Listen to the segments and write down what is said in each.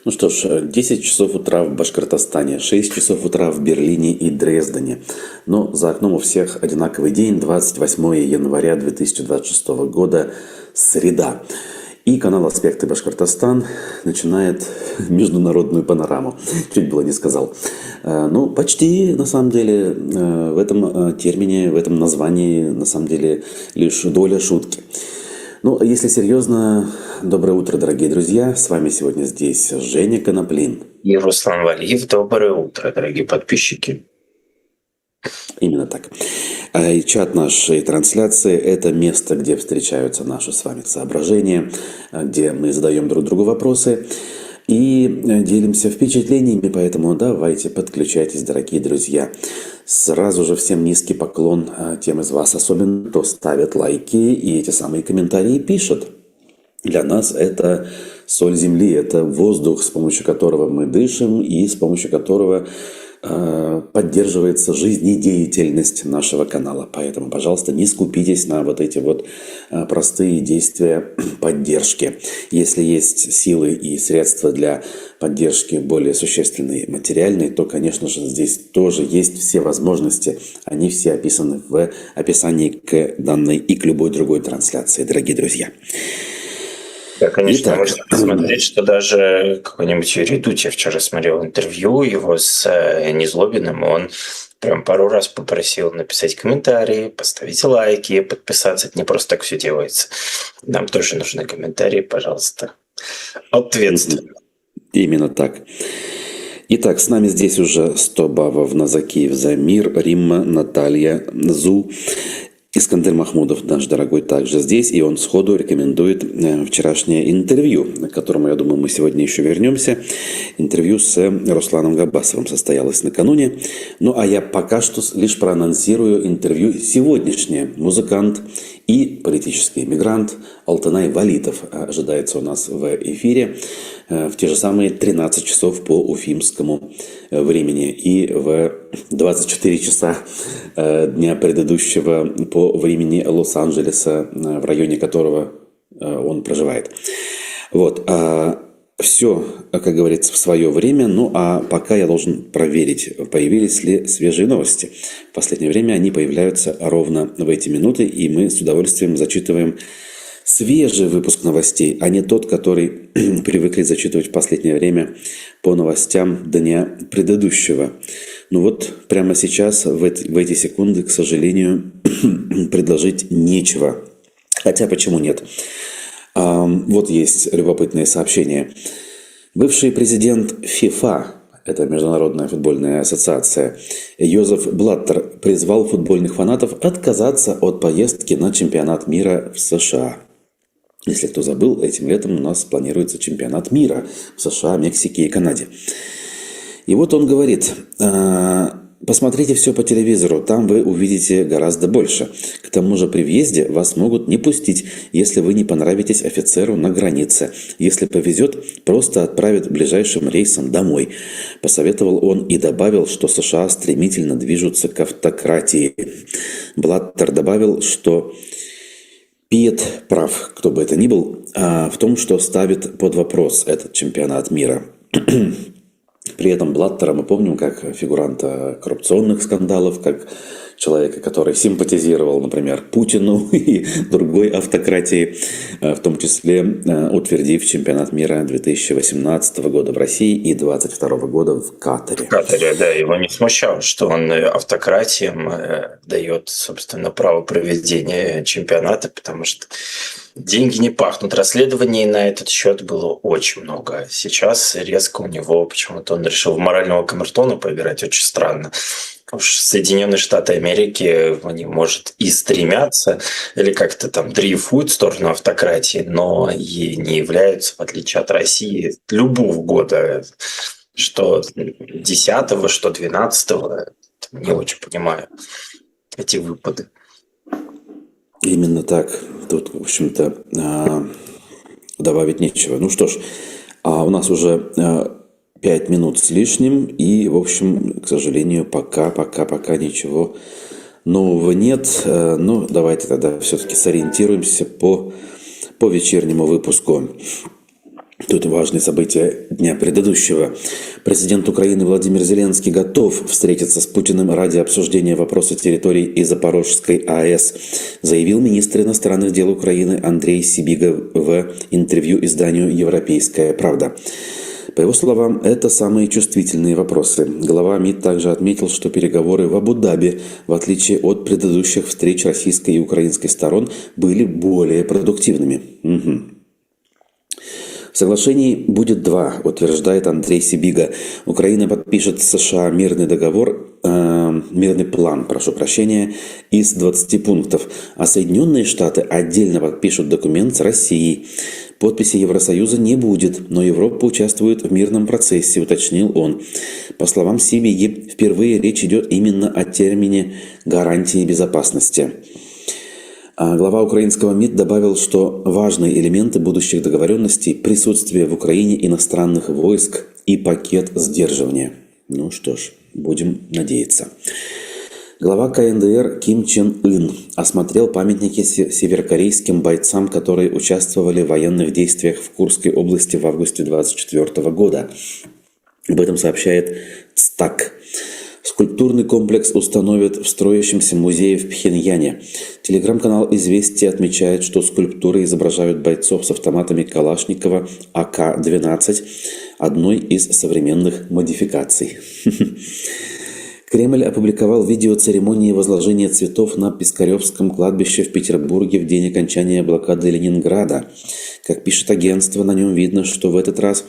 Ну что ж, 10 часов утра в Башкортостане, 6 часов утра в Берлине и Дрездене. Но за окном у всех одинаковый день, 28 января 2026 года, среда. И канал «Аспекты Башкортостан» начинает международную панораму. Чуть было не сказал. Ну, почти, на самом деле, в этом термине, в этом названии, на самом деле, лишь доля шутки. Ну, если серьезно, доброе утро, дорогие друзья. С вами сегодня здесь Женя Коноплин. И Руслан Валиев. Доброе утро, дорогие подписчики. Именно так. И чат нашей трансляции – это место, где встречаются наши с вами соображения, где мы задаем друг другу вопросы и делимся впечатлениями. Поэтому давайте подключайтесь, дорогие друзья. Сразу же всем низкий поклон тем из вас, особенно кто ставит лайки и эти самые комментарии пишет. Для нас это соль земли, это воздух, с помощью которого мы дышим и с помощью которого поддерживается жизнедеятельность нашего канала. Поэтому, пожалуйста, не скупитесь на вот эти вот простые действия поддержки. Если есть силы и средства для поддержки более существенной материальной, то, конечно же, здесь тоже есть все возможности. Они все описаны в описании к данной и к любой другой трансляции, дорогие друзья. Да, конечно, можно посмотреть, что даже какой-нибудь Юрий Дудь, я вчера смотрел интервью его с Незлобиным, и он прям пару раз попросил написать комментарии, поставить лайки, подписаться. Это не просто так все делается. Нам тоже нужны комментарии, пожалуйста. Ответственно. Именно так. Итак, с нами здесь уже Стобава Назакиев Замир, Римма, Наталья, Зу. Искандер Махмудов, наш дорогой, также здесь, и он сходу рекомендует вчерашнее интервью, к которому, я думаю, мы сегодня еще вернемся. Интервью с Русланом Габасовым состоялось накануне. Ну, а я пока что лишь проанонсирую интервью сегодняшнее. Музыкант и политический мигрант Алтынай Валитов ожидается у нас в эфире в те же самые 13 часов по уфимскому времени и в 24 часа дня предыдущего по времени Лос-Анджелеса, в районе которого он проживает. Вот. Все, как говорится, в свое время. Ну, а пока я должен проверить, появились ли свежие новости. В последнее время они появляются ровно в эти минуты, и мы с удовольствием зачитываем свежий выпуск новостей, а не тот, который привыкли зачитывать в последнее время по новостям дня предыдущего. Ну вот прямо сейчас, в эти секунды, к сожалению, предложить нечего. Хотя почему нет? Вот есть любопытное сообщение. Бывший президент ФИФА, это Международная футбольная ассоциация, Йозеф Блаттер призвал футбольных фанатов отказаться от поездки на чемпионат мира в США. Если кто забыл, этим летом у нас планируется чемпионат мира в США, Мексике и Канаде. И вот он говорит: посмотрите все по телевизору, там вы увидите гораздо больше. К тому же при въезде вас могут не пустить, если вы не понравитесь офицеру на границе. Если повезет, просто отправят ближайшим рейсом домой. Посоветовал он и добавил, что США стремительно движутся к автократии. Блаттер добавил, что Пиет прав, кто бы это ни был, в том, что ставит под вопрос этот чемпионат мира. При этом Блаттера мы помним как фигуранта коррупционных скандалов, как человека, который симпатизировал, например, Путину и другой автократии, в том числе утвердив чемпионат мира 2018 года в России и 2022 года в Катаре. В Катаре, да, его не смущало, что он автократиям дает, собственно, право проведения чемпионата, потому что деньги не пахнут. Расследований на этот счет было очень много. Сейчас резко у него почему-то он решил в морального камертона поиграть. Очень странно. Уж Соединенные Штаты Америки, они, может, и стремятся, или как-то там дрейфуют в сторону автократии, но и не являются, в отличие от России, любого года, что 10-го, что 12-го. Не очень понимаю эти выпады. Именно так. Тут, в общем-то, добавить нечего. Ну что ж, у нас уже 5 минут с лишним, и, в общем, к сожалению, пока ничего нового нет. Но давайте тогда все-таки сориентируемся по вечернему выпуску. Тут важные события дня предыдущего. Президент Украины Владимир Зеленский готов встретиться с Путиным ради обсуждения вопроса территорий и Запорожской АЭС, заявил министр иностранных дел Украины Андрей Сибига в интервью изданию «Европейская правда». По его словам, это самые чувствительные вопросы. Глава МИД также отметил, что переговоры в Абу-Даби, в отличие от предыдущих встреч российской и украинской сторон, были более продуктивными. В соглашении будет два, утверждает Андрей Сибига. Украина подпишет с США мирный план, из 20 пунктов, а Соединенные Штаты отдельно подпишут документ с Россией. Подписи Евросоюза не будет, но Европа участвует в мирном процессе, уточнил он. По словам Сибиги, впервые речь идет именно о термине «гарантии безопасности». А глава украинского МИД добавил, что важные элементы будущих договоренностей – присутствие в Украине иностранных войск и пакет сдерживания. Ну что ж, будем надеяться. Глава КНДР Ким Чен Ын осмотрел памятники северокорейским бойцам, которые участвовали в военных действиях в Курской области в августе 2024 года. Об этом сообщает ЦТАК. Скульптурный комплекс установят в строящемся музее в Пхеньяне. Телеграм-канал «Известия» отмечает, что скульптуры изображают бойцов с автоматами Калашникова АК-12, одной из современных модификаций. Кремль опубликовал видео церемонии возложения цветов на Пискаревском кладбище в Петербурге в день окончания блокады Ленинграда. Как пишет агентство, на нем видно, что в этот раз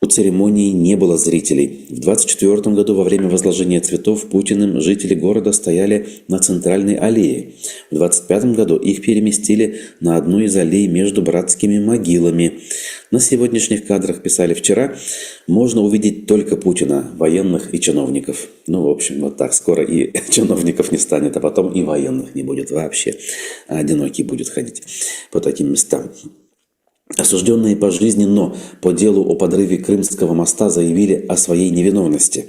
у церемонии не было зрителей. В 1924 году во время возложения цветов Путиным жители города стояли на центральной аллее. В 1925 году их переместили на одну из аллей между братскими могилами. На сегодняшних кадрах, писали вчера, можно увидеть только Путина, военных и чиновников. Ну, в общем, вот так скоро и чиновников не станет, а потом и военных не будет вообще. А одинокий будет ходить по таким местам. Осужденные пожизненно по делу о подрыве Крымского моста заявили о своей невиновности.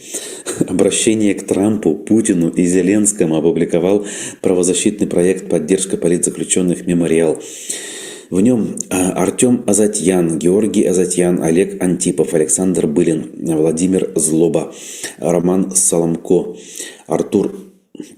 Обращение к Трампу, Путину и Зеленскому опубликовал правозащитный проект «Поддержка политзаключенных. Мемориал». В нем Артем Азатьян, Георгий Азатьян, Олег Антипов, Александр Былин, Владимир Злоба, Роман Соломко, Артур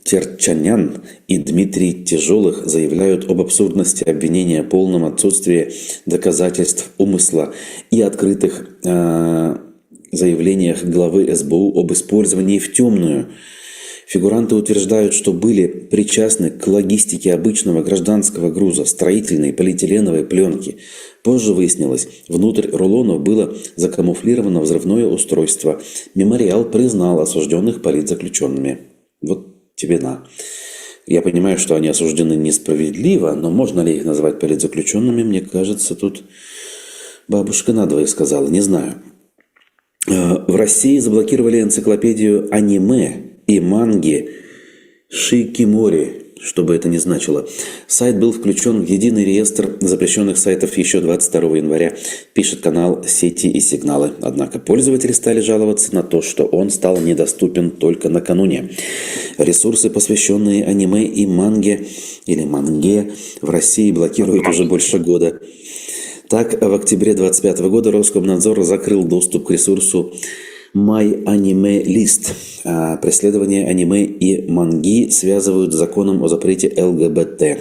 Терчанян и Дмитрий Тяжелых заявляют об абсурдности обвинения, полном отсутствии доказательств умысла и открытых заявлениях главы СБУ об использовании в темную. Фигуранты утверждают, что были причастны к логистике обычного гражданского груза, строительной полиэтиленовой пленки. Позже выяснилось, внутрь рулонов было закамуфлировано взрывное устройство. Мемориал признал осужденных политзаключенными. Вот тебе на. Я понимаю, что они осуждены несправедливо, но можно ли их назвать политзаключенными, мне кажется, тут бабушка надвое сказала, не знаю. В России заблокировали энциклопедию аниме и манги Шикимори, что бы это ни значило. Сайт был включен в единый реестр запрещенных сайтов еще 22 января, пишет канал «Сети и сигналы». Однако пользователи стали жаловаться на то, что он стал недоступен только накануне. Ресурсы, посвященные аниме и манге или манге, в России блокируют уже больше года. Так, в октябре 2025 года Роскомнадзор закрыл доступ к ресурсу My Anime List. Преследование аниме и манги связывают с законом о запрете ЛГБТ.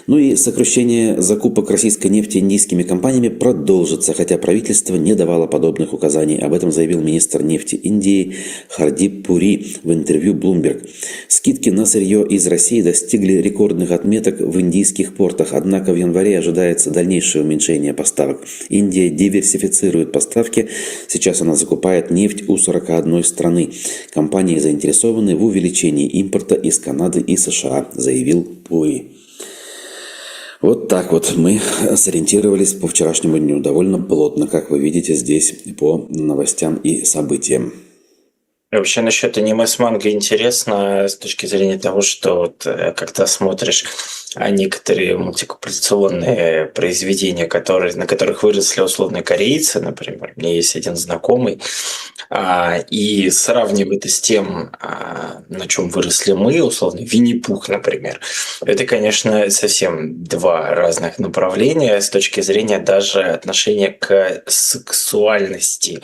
Ну и сокращение закупок российской нефти индийскими компаниями продолжится, хотя правительство не давало подобных указаний. Об этом заявил министр нефти Индии Хардип Пури в интервью Bloomberg. Скидки на сырье из России достигли рекордных отметок в индийских портах, однако в январе ожидается дальнейшее уменьшение поставок. Индия диверсифицирует поставки. Сейчас она закупает нефть у 41 страны. Компании заинтересованы в увеличении импорта из Канады и США, заявил Пури. Вот так вот мы сориентировались по вчерашнему дню довольно плотно, как вы видите здесь по новостям и событиям. И вообще насчет аниме с манго интересно с точки зрения того, что вот, когда смотришь некоторые мультипликационные произведения, на которых выросли условно корейцы, например, у меня есть один знакомый, и сравнивая это с тем, на чем выросли мы, условно, Винни-Пух, например, это, конечно, совсем два разных направления с точки зрения даже отношения к сексуальности.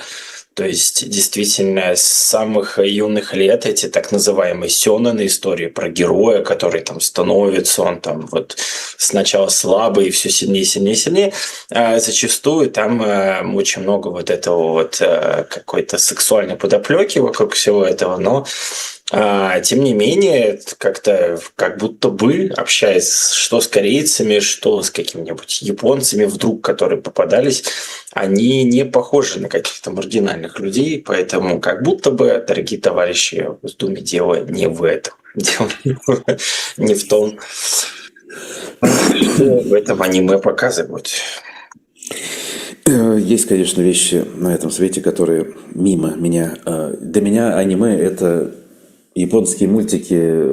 То есть, действительно, с самых юных лет эти так называемые сёнэны истории про героя, который там становится, он там вот сначала слабый и все сильнее, сильнее, сильнее, зачастую там очень много вот этого вот какой-то сексуальной подоплеки вокруг всего этого, но тем не менее, как-то как будто бы, общаясь что с корейцами, что с какими-нибудь японцами вдруг, которые попадались, они не похожи на каких-то маргинальных людей, поэтому как будто бы, дорогие товарищи, в Госдуме дело не в этом. Дело не в том, что в этом аниме показывают. Есть, конечно, вещи на этом свете, которые мимо меня. Для меня аниме – это японские мультики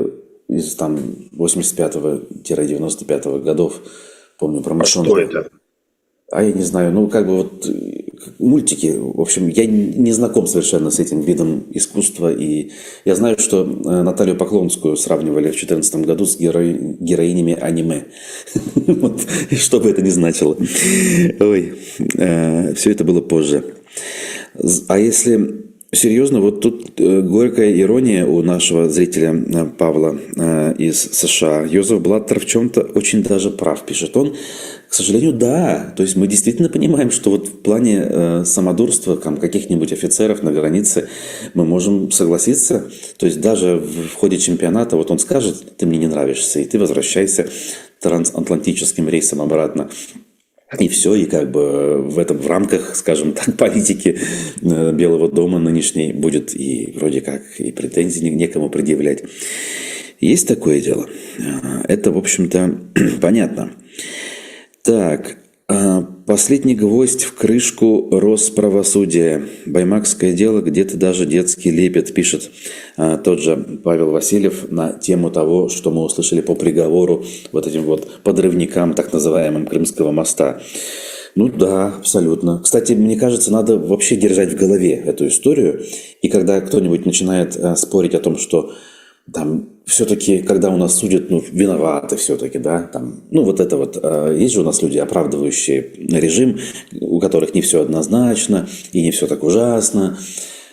из там 85-95 годов. Помню про Что мышонка. это? Я не знаю, ну как бы вот мультики, в общем, я не знаком совершенно с этим видом искусства, и я знаю, что Наталью Поклонскую сравнивали в 2014 году с героинями аниме. Вот, что бы это ни значило. Ой, все это было позже. А если серьезно, вот тут горькая ирония у нашего зрителя Павла из США. Йозеф Блаттер в чем-то очень даже прав, пишет он. К сожалению, да. То есть мы действительно понимаем, что вот в плане самодурства там, каких-нибудь офицеров на границе мы можем согласиться. То есть даже в ходе чемпионата вот он скажет, ты мне не нравишься, и ты возвращайся трансатлантическим рейсом обратно. И все, и как бы в рамках, скажем так, политики Белого дома нынешней будет и вроде как и претензий некому предъявлять. Есть такое дело. Это, в общем-то, понятно. Так, последний гвоздь в крышку Росправосудия. Баймакское дело, где-то даже детский лепет, пишет тот же Павел Васильев на тему того, что мы услышали по приговору вот этим вот подрывникам так называемым Крымского моста. Ну да, абсолютно. Кстати, мне кажется, надо вообще держать в голове эту историю. И когда кто-нибудь начинает спорить о том, что там все-таки, когда у нас судят, ну, виноваты все-таки, да, там, ну, вот это вот, есть же у нас люди, оправдывающие режим, у которых не все однозначно и не все так ужасно.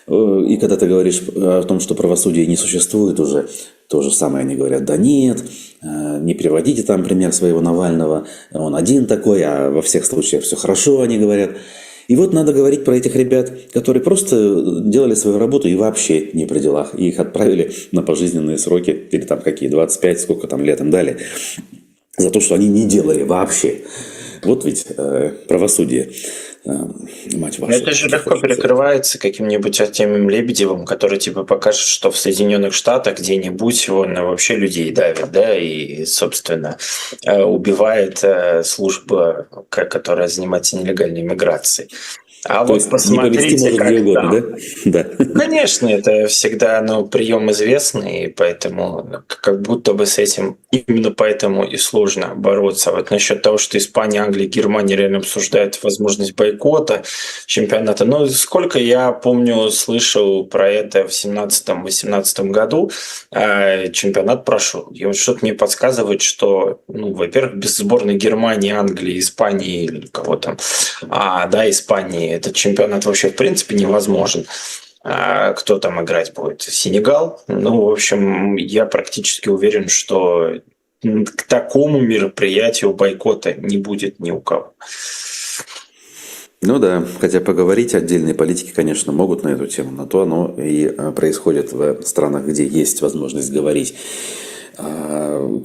И когда ты говоришь о том, что правосудие не существует уже, то же самое они говорят, да нет, не приводите там пример своего Навального, он один такой, а во всех случаях все хорошо, они говорят. И вот надо говорить про этих ребят, которые просто делали свою работу и вообще не при делах. И их отправили на пожизненные сроки, или там какие, 25, сколько там лет им дали, за то, что они не делали вообще. Вот ведь правосудие, мать вашу. Это же легко перекрывается каким-нибудь Артемием Лебедевым, который типа покажет, что в Соединенных Штатах где-нибудь он вообще людей давит, да, и, собственно, убивает служба, которая занимается нелегальной миграцией. А То вот есть не повезти посмотрите, может как где угодно, там. да? Да. Конечно, это всегда прием известный, и поэтому как будто бы с этим именно поэтому и сложно бороться. Вот насчет того, что Испания, Англия, Германия реально обсуждают возможность бойкота чемпионата. Но сколько я помню, слышал про это в 17-18 году, чемпионат прошел. И вот что-то мне подсказывает, что, во-первых, без сборной Германии, Англии, Испании или кого там, Испании, этот чемпионат вообще в принципе невозможен. Кто там играть будет? Сенегал? В общем, я практически уверен, что к такому мероприятию бойкота не будет ни у кого. Ну да, хотя поговорить отдельные политики, конечно, могут на эту тему, но то оно и происходит в странах, где есть возможность говорить.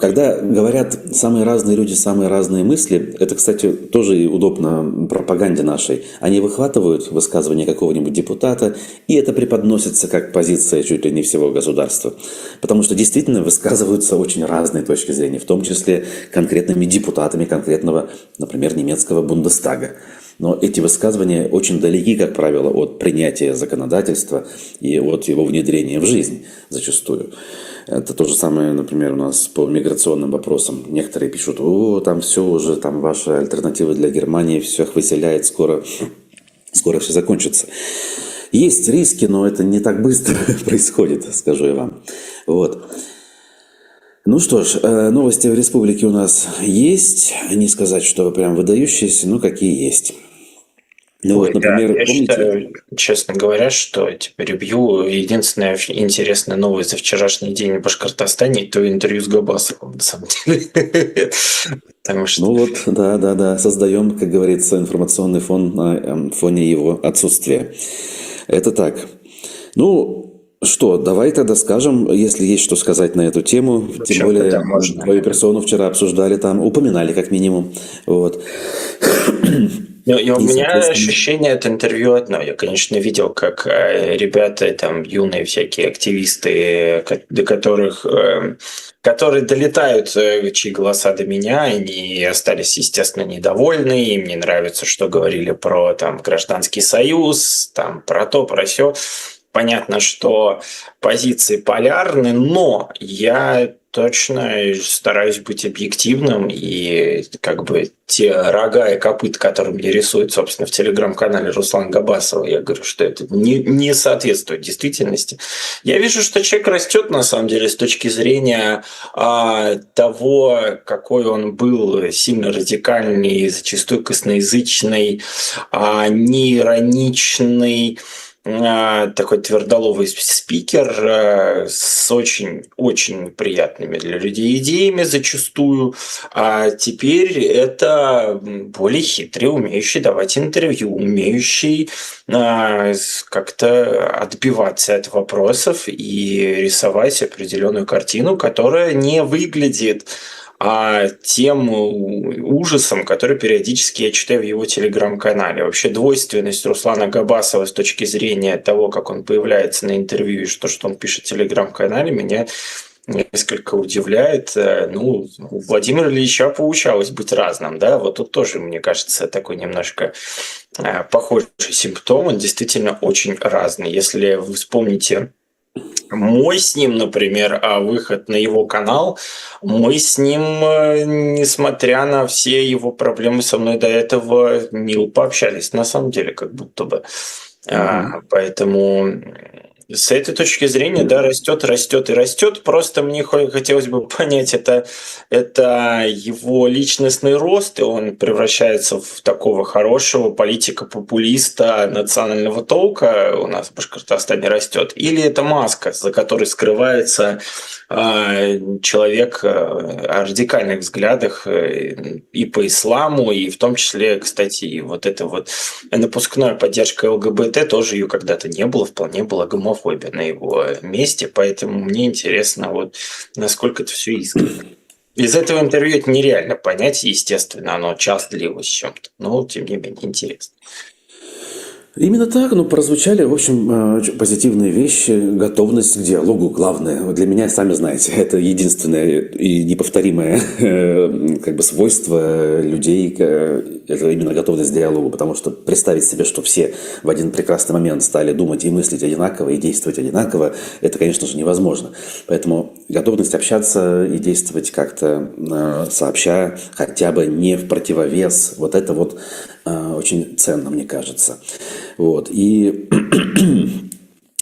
Когда говорят самые разные люди, самые разные мысли, это, кстати, тоже и удобно пропаганде нашей. Они выхватывают высказывание какого-нибудь депутата, и это преподносится как позиция чуть ли не всего государства. Потому что действительно высказываются очень разные точки зрения, в том числе конкретными депутатами конкретного, например, немецкого Бундестага. Но эти высказывания очень далеки, как правило, от принятия законодательства и от его внедрения в жизнь зачастую. Это то же самое, например, у нас по миграционным вопросам. Некоторые пишут: о, там все уже, там ваши альтернативы для Германии, все их выселяет, скоро все закончится. Есть риски, но это не так быстро происходит, скажу я вам. Вот. Ну что ж, новости в республике у нас есть. Не сказать, что прям выдающиеся, но какие есть. Ну Ой, вот, да, например, я помните? считаю, честно говоря, что ревью единственная интересная новость за вчерашний день в Башкортостане, то интервью с Габасовым, на самом деле. Потому что Ну вот, да, создаем, как говорится, информационный фон на фоне его отсутствия. Это так. Ну, что, давай тогда скажем, если есть что сказать на эту тему. в Тем общем-то, более, да, можно. твою персону вчера обсуждали там, упоминали как минимум. Вот. У И, меня соответственно, ощущение от интервью одно. Я, конечно, видел, как ребята, там, юные всякие активисты, до которых, которые долетают, чьи голоса до меня, они остались, естественно, недовольны, им не нравится, что говорили про там, гражданский союз, там, про то, про сё. Понятно, что позиции полярны, но я точно стараюсь быть объективным, и как бы те рога и копыта, которые мне рисует, собственно, в телеграм-канале Руслан Габасова, я говорю, что это не соответствует действительности. Я вижу, что человек растет, на самом деле, с точки зрения того, какой он был сильно радикальный, зачастую косноязычный, неироничный, такой твердоловый спикер с очень приятными для людей идеями зачастую. А теперь это более хитрый, умеющий давать интервью, умеющий как-то отбиваться от вопросов и рисовать определенную картину, которая не выглядит тем ужасом, который периодически я читаю в его телеграм-канале. Вообще двойственность Руслана Габасова с точки зрения того, как он появляется на интервью и что он пишет в телеграм-канале, меня несколько удивляет. Ну, у Владимира Ильича получалось быть разным, да, вот тут тоже, мне кажется, такой немножко похожий симптом, он действительно очень разный. Если вы вспомните мой с ним, например, выход на его канал, мы с ним, несмотря на все его проблемы со мной до этого, мило пообщались, на самом деле, как будто бы. Поэтому с этой точки зрения, да, растет и растет. Просто мне хотелось бы понять, это его личностный рост, и он превращается в такого хорошего политика-популиста национального толка у нас в Башкортостане растет, или это маска, за которой скрывается человек о радикальных взглядах и по исламу, и в том числе, кстати, и вот это вот напускная поддержка ЛГБТ, тоже ее когда-то не было, вполне была гомофобия на его месте, поэтому мне интересно, вот насколько это все искренне. Из этого интервью это нереально понять, естественно, оно час длилось чем-то, но тем не менее интересно. Именно так, но прозвучали, в общем, позитивные вещи, готовность к диалогу, главное. Для меня, сами знаете, это единственное и неповторимое как бы свойство людей, это именно готовность к диалогу, потому что представить себе, что все в один прекрасный момент стали думать и мыслить одинаково, и действовать одинаково, это, конечно же, невозможно. Поэтому готовность общаться и действовать как-то сообща, хотя бы не в противовес, вот это вот очень ценно, мне кажется. Вот. И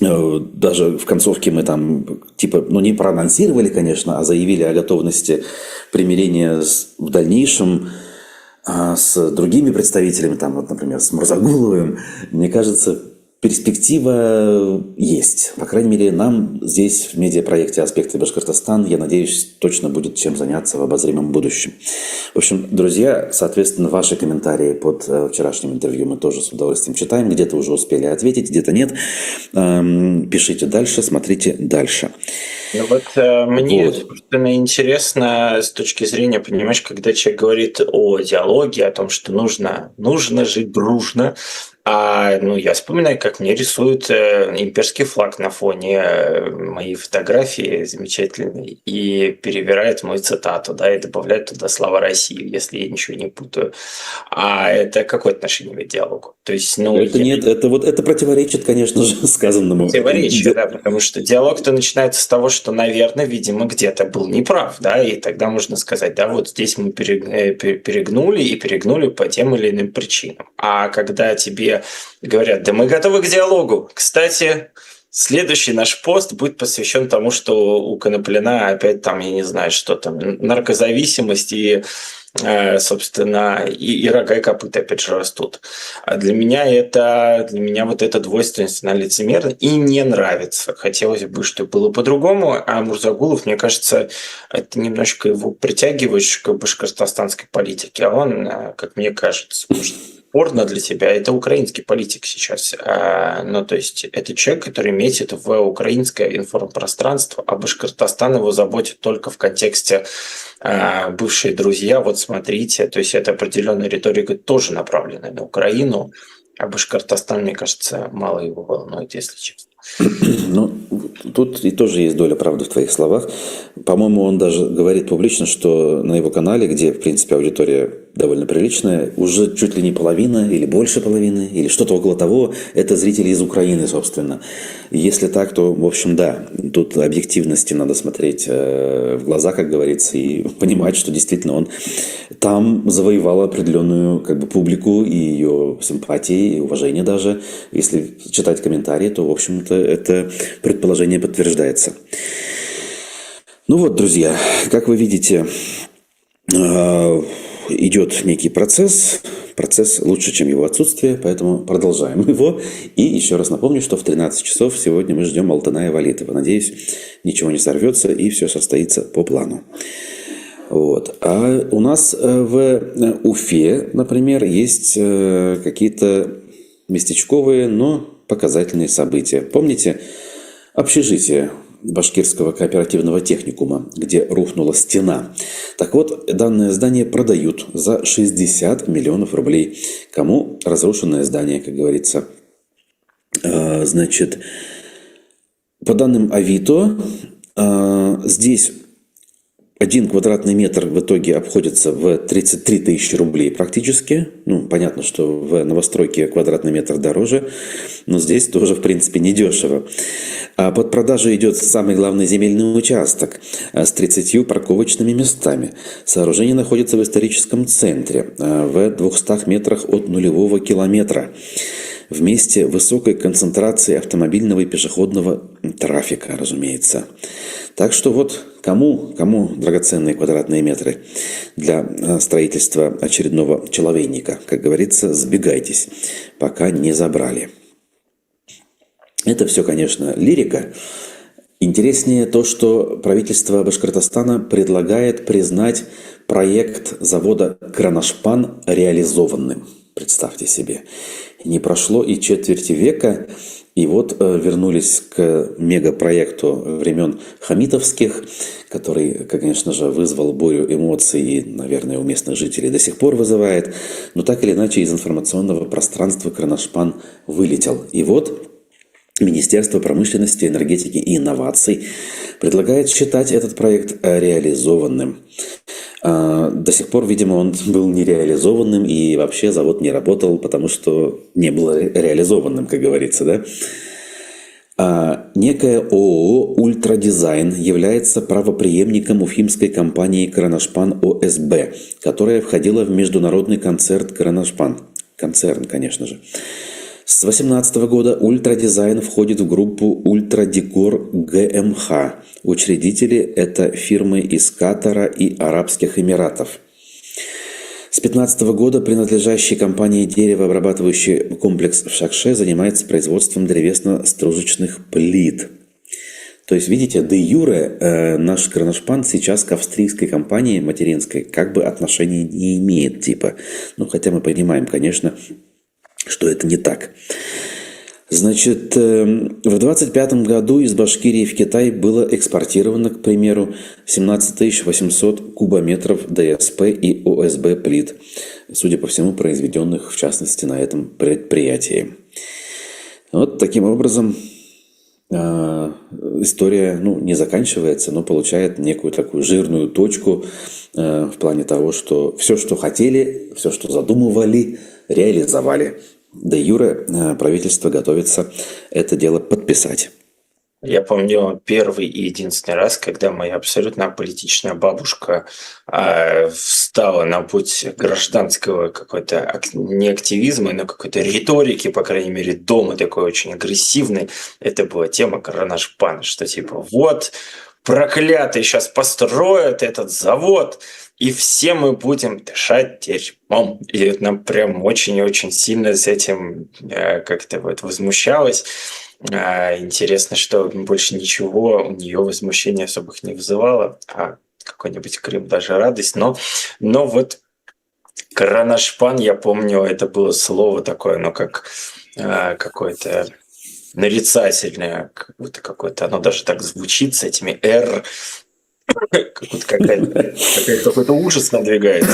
даже в концовке мы там, типа, ну не проанонсировали, конечно, а заявили о готовности примирения в дальнейшем с другими представителями, там, вот, например, с Мурзагуловым. Мне кажется, перспектива есть. По крайней мере, нам здесь в медиапроекте «Аспекты Башкортостан», я надеюсь, точно будет чем заняться в обозримом будущем. В общем, друзья, соответственно, ваши комментарии под вчерашним интервью мы тоже с удовольствием читаем. Где-то уже успели ответить, где-то нет. Пишите дальше, смотрите дальше. Ну вот мне, собственно, интересно с точки зрения, понимаешь, когда человек говорит о диалоге, о том, что нужно жить дружно, Я вспоминаю, как мне рисуют имперский флаг на фоне моей фотографии замечательной и перевирают мою цитату, да, и добавляют туда слова России, если я ничего не путаю. А это какое отношение имеет к диалогу? То есть, Это я нет, это вот это противоречит, конечно же, сказанному. противоречие, да, потому что диалог-то начинается с того, что, наверное, видимо, где-то был неправ, да, и тогда можно сказать, да, вот здесь мы перегнули и перегнули по тем или иным причинам. А когда тебе говорят, да мы готовы к диалогу, кстати, следующий наш пост будет посвящен тому, что у Коноплина опять там, я не знаю, что там, наркозависимость собственно, и рога, и копыта опять же растут. А для меня вот эта двойственность, она лицемерна и не нравится. Хотелось бы, чтобы было по-другому, а Мурзагулов, мне кажется, это немножко его притягивает к башкортостанской политике, а он, как мне кажется, может, порно для тебя, это украинский политик сейчас. То есть это человек, который метит в украинское информпространство, а Башкортостан его заботит только в контексте бывшие друзья, вот смотрите, то есть это определенная риторика тоже направленная на Украину, а Башкортостан, мне кажется, мало его волнует, если честно. Ну, тут и тоже есть доля правды в твоих словах. По-моему, он даже говорит публично, что на его канале, где, в принципе, аудитория довольно приличная, уже чуть ли не половина или больше половины, или что-то около того, это зрители из Украины, собственно. Если так, то, в общем, да, тут объективности надо смотреть в глаза, как говорится, и понимать, что действительно он там завоевал определенную публику и ее симпатии, и уважение даже. Если читать комментарии, то, в общем-то, это предположение подтверждается. Ну вот, друзья, как вы видите, идет некий процесс. Процесс лучше, чем его отсутствие, поэтому продолжаем его. И еще раз напомню, что в 13 часов сегодня мы ждем Алтыная Валитова. Надеюсь, ничего не сорвется и все состоится по плану. Вот. А у нас в Уфе, например, есть какие-то местечковые, но показательные события. Помните общежитие Башкирского кооперативного техникума, где рухнула стена? Так вот, данное здание продают за 60 миллионов рублей. Кому разрушенное здание, как говорится? Значит, по данным Авито, здесь 1 квадратный метр в итоге обходится в 33 тысячи рублей практически. Понятно, что в новостройке квадратный метр дороже, но здесь тоже, в принципе, недешево. А под продажу идет самый главный земельный участок с 30 парковочными местами. Сооружение находится в историческом центре, в 200 метрах от нулевого километра. В месте высокой концентрации автомобильного и пешеходного трафика, разумеется. Так что вот кому драгоценные квадратные метры для строительства очередного человейника? Как говорится, сбегайтесь, пока не забрали. Это все, конечно, лирика. Интереснее то, что правительство Башкортостана предлагает признать проект завода «Кроношпан» реализованным. Представьте себе. Не прошло и четверти века, и вот вернулись к мегапроекту времен хамитовских, который, конечно же, вызвал бурю эмоций и, наверное, у местных жителей до сих пор вызывает. Но так или иначе из информационного пространства «Кроношпан» вылетел. И вот Министерство промышленности, энергетики и инноваций предлагает считать этот проект реализованным. До сих пор, видимо, он был нереализованным, и вообще завод не работал, потому что не был реализованным, как говорится, да? Некое ООО «Ультрадизайн» является правопреемником уфимской компании «Кроношпан ОСБ», которая входила в международный концерн «Кроношпан». Концерн, конечно же. С 2018 года «Ультрадизайн» входит в группу «Ультрадекор ГМХ». Учредители – это фирмы из Катара и Арабских Эмиратов. С 2015 года принадлежащий компании деревообрабатывающий комплекс в Шакше занимается производством древесно-стружечных плит. То есть, видите, де юре наш «Кроношпан» сейчас к австрийской компании материнской отношения не имеет, хотя мы понимаем, конечно, что это не так. Значит, в 25 году из Башкирии в Китай было экспортировано, к примеру, 17 800 кубометров ДСП и ОСБ плит, судя по всему, произведенных, в частности, на этом предприятии. Вот таким образом история, не заканчивается, но получает некую такую жирную точку в плане того, что все, что хотели, все, что задумывали, реализовали. Де юре правительство готовится это дело подписать. Я помню первый и единственный раз, когда моя абсолютно аполитичная бабушка встала на путь гражданского какой-то не активизма, но какой-то риторики, по крайней мере, дома такой очень агрессивной. Это была тема Каранашпана, что типа вот проклятые сейчас построят этот завод, и все мы будем дышать дерьмом. И это нам прям очень-очень сильно с этим как-то вот возмущалось. Интересно, что больше ничего у нее возмущения особых не вызывало, а какой-нибудь Крым даже радость. Но вот Каранашпан, я помню, это было слово такое, как какое-то нарицательное, как будто какое-то, оно даже так звучит с этими «р», какой-то ужас надвигается.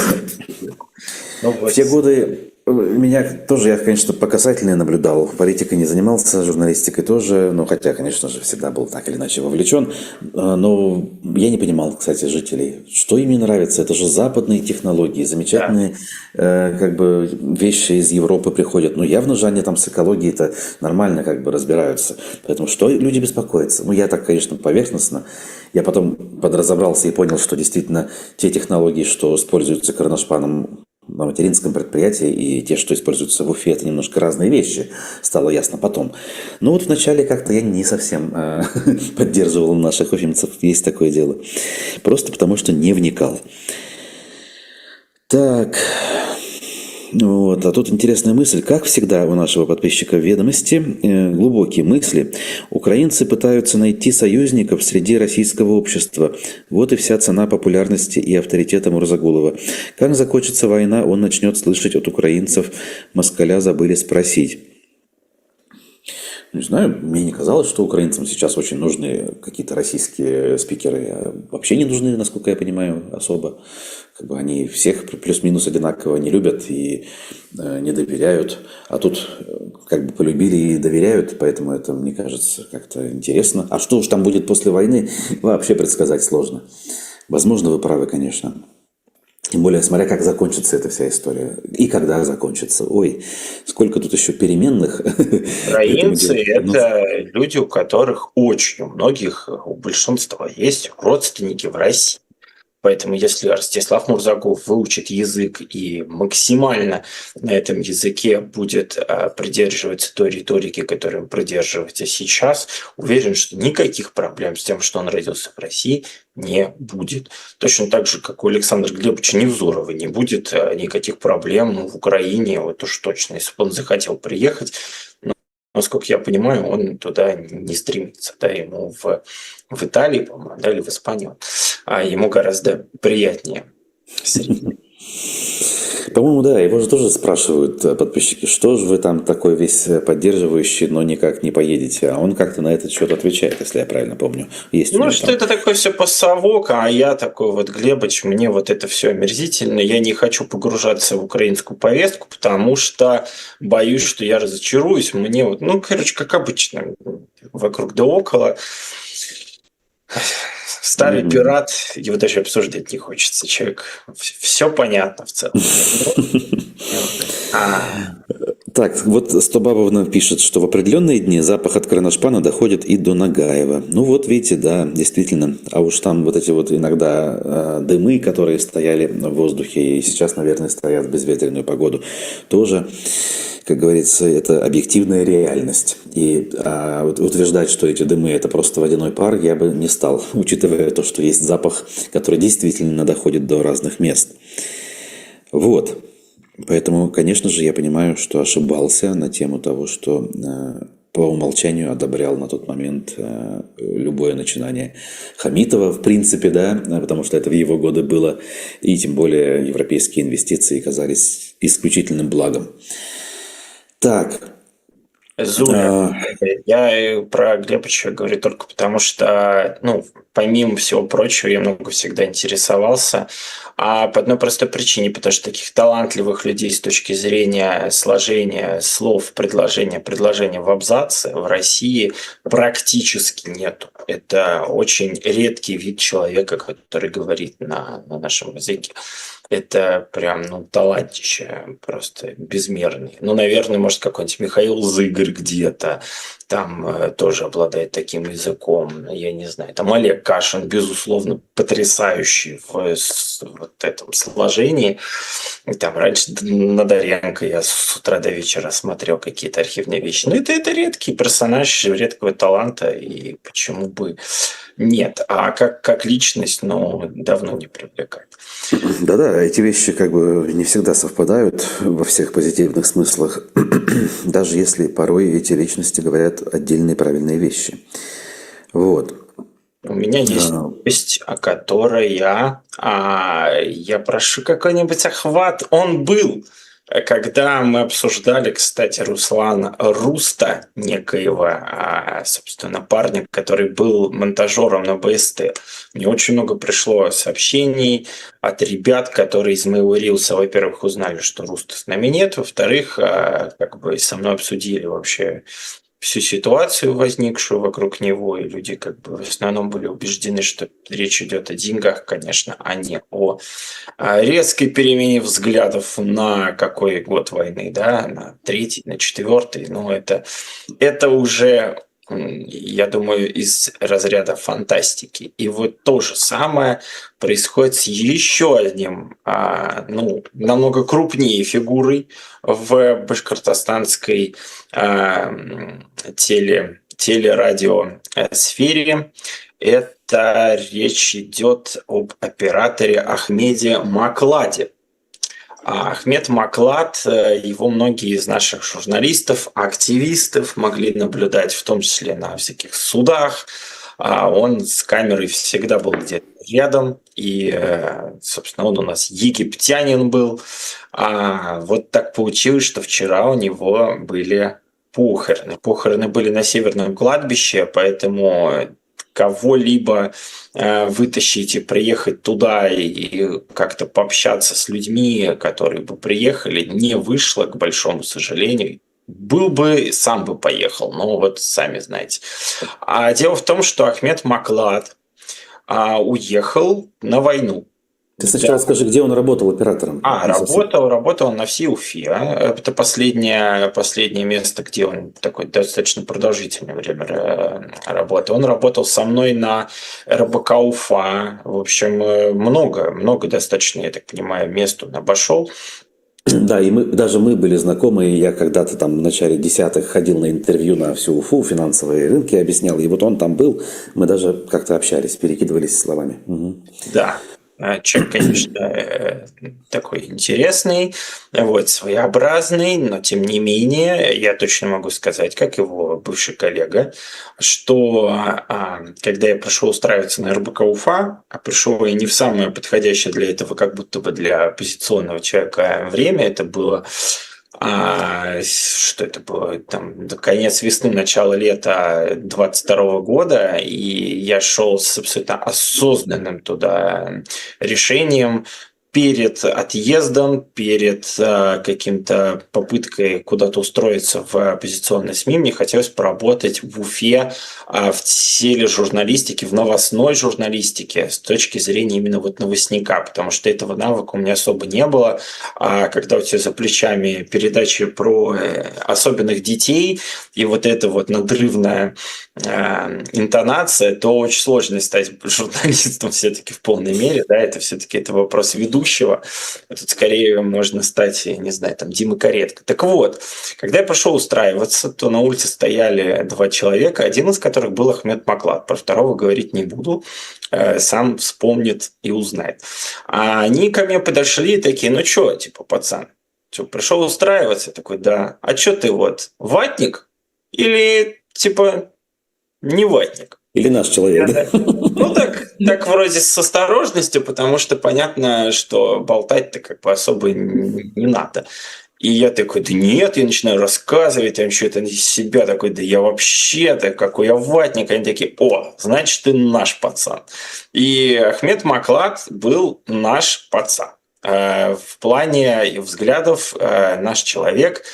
В те годы меня тоже, я, конечно, по касательной наблюдал. Политикой не занимался, журналистикой тоже. Хотя, конечно же, всегда был так или иначе вовлечен. Но я не понимал, кстати, жителей, что им не нравится. Это же западные технологии, замечательные вещи из Европы приходят. Явно же они там с экологией-то нормально разбираются. Поэтому что люди беспокоятся? Я так, конечно, поверхностно. Я потом подразобрался и понял, что действительно те технологии, что используются Каранашпаном на материнском предприятии, и те, что используются в Уфе, это немножко разные вещи. Стало ясно потом. Вначале как-то я не совсем поддерживал наших уфимцев. Есть такое дело. Просто потому, что не вникал. Так... А тут интересная мысль. Как всегда у нашего подписчика в «Ведомости» глубокие мысли. Украинцы пытаются найти союзников среди российского общества. Вот и вся цена популярности и авторитета Мурзагулова. Как закончится война, он начнет слышать от украинцев: «Москаля забыли спросить». Не знаю, мне не казалось, что украинцам сейчас очень нужны какие-то российские спикеры. Вообще не нужны, насколько я понимаю, особо. Они всех плюс-минус одинаково не любят и не доверяют. А тут полюбили и доверяют, поэтому это, мне кажется, как-то интересно. А что уж там будет после войны, вообще предсказать сложно. Возможно, вы правы, конечно. Тем более, смотря как закончится эта вся история. И когда закончится. Ой, сколько тут еще переменных. Украинцы – это люди, у которых очень, у многих, у большинства есть родственники в России. Поэтому если Ростислав Мурзагулов выучит язык и максимально на этом языке будет придерживаться той риторики, которую он придерживается сейчас, уверен, что никаких проблем с тем, что он родился в России, не будет. Точно так же, как у Александра Глебовича Невзорова не будет никаких проблем в Украине, вот уж точно, если бы он захотел приехать. Насколько я понимаю, он туда не стремится. Ему в Италии, по-моему, или в Испании, ему гораздо приятнее. По-моему, да, его же тоже спрашивают подписчики, что же вы там такой весь поддерживающий, но никак не поедете. А он как-то на этот счет отвечает, если я правильно помню. Есть что там это такое все пассовок, а я такой вот Глебыч, мне вот это все омерзительно. Я не хочу погружаться в украинскую повестку, потому что боюсь, что я разочаруюсь. Мне как обычно, вокруг да около. Старый пират, его даже обсуждать не хочется. Человек, все понятно в целом. Так, вот Стобабовна пишет, что в определенные дни запах от Каранашпана доходит и до Нагаева. Видите, да, действительно. А уж там вот эти вот иногда дымы, которые стояли в воздухе и сейчас, наверное, стоят в безветренную погоду, тоже, как говорится, это объективная реальность. И утверждать, что эти дымы – это просто водяной пар, я бы не стал, учитывая то, что есть запах, который действительно доходит до разных мест. Вот. Поэтому, конечно же, я понимаю, что ошибался на тему того, что по умолчанию одобрял на тот момент любое начинание Хамитова, в принципе, да, потому что это в его годы было, и тем более европейские инвестиции казались исключительным благом. Так. Зуля. А, Я про Глебыча говорю только потому, что, ну, помимо всего прочего, я много всегда интересовался. А по одной простой причине, потому что таких талантливых людей с точки зрения сложения слов, предложения в абзаце в России практически нету. Это очень редкий вид человека, который говорит на нашем языке. Это прям, ну, талантище просто безмерный. Ну, наверное, может, какой-нибудь Михаил Зыгорь где-то там тоже обладает таким языком, я не знаю. Там Олег Кашин, безусловно, потрясающий вот этом сложении. И там раньше на Доренко я с утра до вечера смотрел какие-то архивные вещи. Ну, это редкий персонаж редкого таланта, и почему бы нет. А как личность, ну, давно не привлекает. Да-да, эти вещи как бы не всегда совпадают во всех позитивных смыслах, даже если порой эти личности говорят отдельные правильные вещи. Вот. У меня есть новость, о которой я прошу какой-нибудь охват. Он был, когда мы обсуждали, кстати, Руслана Руста, некоего, собственно, парня, который был монтажером на БСТ. Мне очень много пришло сообщений от ребят, которые из моего рилса, во-первых, узнали, что Руста с нами нет, во-вторых, как бы со мной обсудили вообще всю ситуацию, возникшую вокруг него, и люди как бы в основном были убеждены, что речь идет о деньгах, конечно, а не о резкой перемене взглядов на какой год войны, да, на третий, на четвертый. Ну, это уже, я думаю, из разряда фантастики. И вот то же самое происходит с еще одним, ну, намного крупнее фигурой в башкортостанской телерадиосфере. Это речь идет об операторе Ахмеде Макладе. Ахмед Маклад, его многие из наших журналистов, активистов могли наблюдать, в том числе на всяких судах. Он с камерой всегда был где-то рядом, и, собственно, он у нас египтянин был. Вот так получилось, что вчера у него были похороны. Похороны были на Северном кладбище, поэтому кого-либо вытащить и приехать туда и как-то пообщаться с людьми, которые бы приехали, не вышло, к большому сожалению. Был бы, сам бы поехал, но вот сами знаете. А дело в том, что Ахмед Маклад уехал на войну. Ты сначала скажи, где он работал оператором? Работал на всей Уфе. Это последнее место, где он такое достаточно продолжительное время работал. Он работал со мной на РБК Уфа. В общем, много достаточно, я так понимаю, мест он обошел. Да, и даже мы были знакомы, и я когда-то там в начале десятых ходил на интервью на всю Уфу, финансовые рынки объяснял, и вот он там был, мы даже как-то общались, перекидывались словами. Угу. Да. Человек, конечно, такой интересный, вот, своеобразный, но тем не менее, я точно могу сказать, как его бывший коллега, что когда я пришел устраиваться на РБК Уфа, а пришел я не в самое подходящее для этого, как будто бы для оппозиционного человека время, это было что это было, там, конец весны, начало лета 22 года, и я шел с абсолютно осознанным туда решением перед отъездом, перед каким-то попыткой куда-то устроиться в оппозиционной СМИ, мне хотелось поработать в Уфе в тележурналистике, в новостной журналистике с точки зрения именно вот новостника, потому что этого навыка у меня особо не было. А когда у тебя за плечами передачи про особенных детей и вот эта вот надрывная интонация, то очень сложно стать журналистом все-таки в полной мере, да, это все-таки это вопрос ведущего. Тут скорее можно стать, я не знаю, там, Дима Каретко. Так вот, когда я пошел устраиваться, то на улице стояли два человека, один из которых был Ахмед Маклад. Про второго говорить не буду, сам вспомнит и узнает. А они ко мне подошли и такие, ну что, типа, пацан, что, пришел устраиваться? Такой, да. А что ты вот, ватник? Или, типа, не ватник? Или наш человек. Ну, так вроде с осторожностью, потому что понятно, что болтать-то как бы особо не надо. И я такой, да нет, я начинаю рассказывать, там что-то из себя такой, да я вообще-то, какой я ватник. Они такие, о, значит, ты наш пацан. И Ахмед Маклад был наш пацан. В плане взглядов наш человек.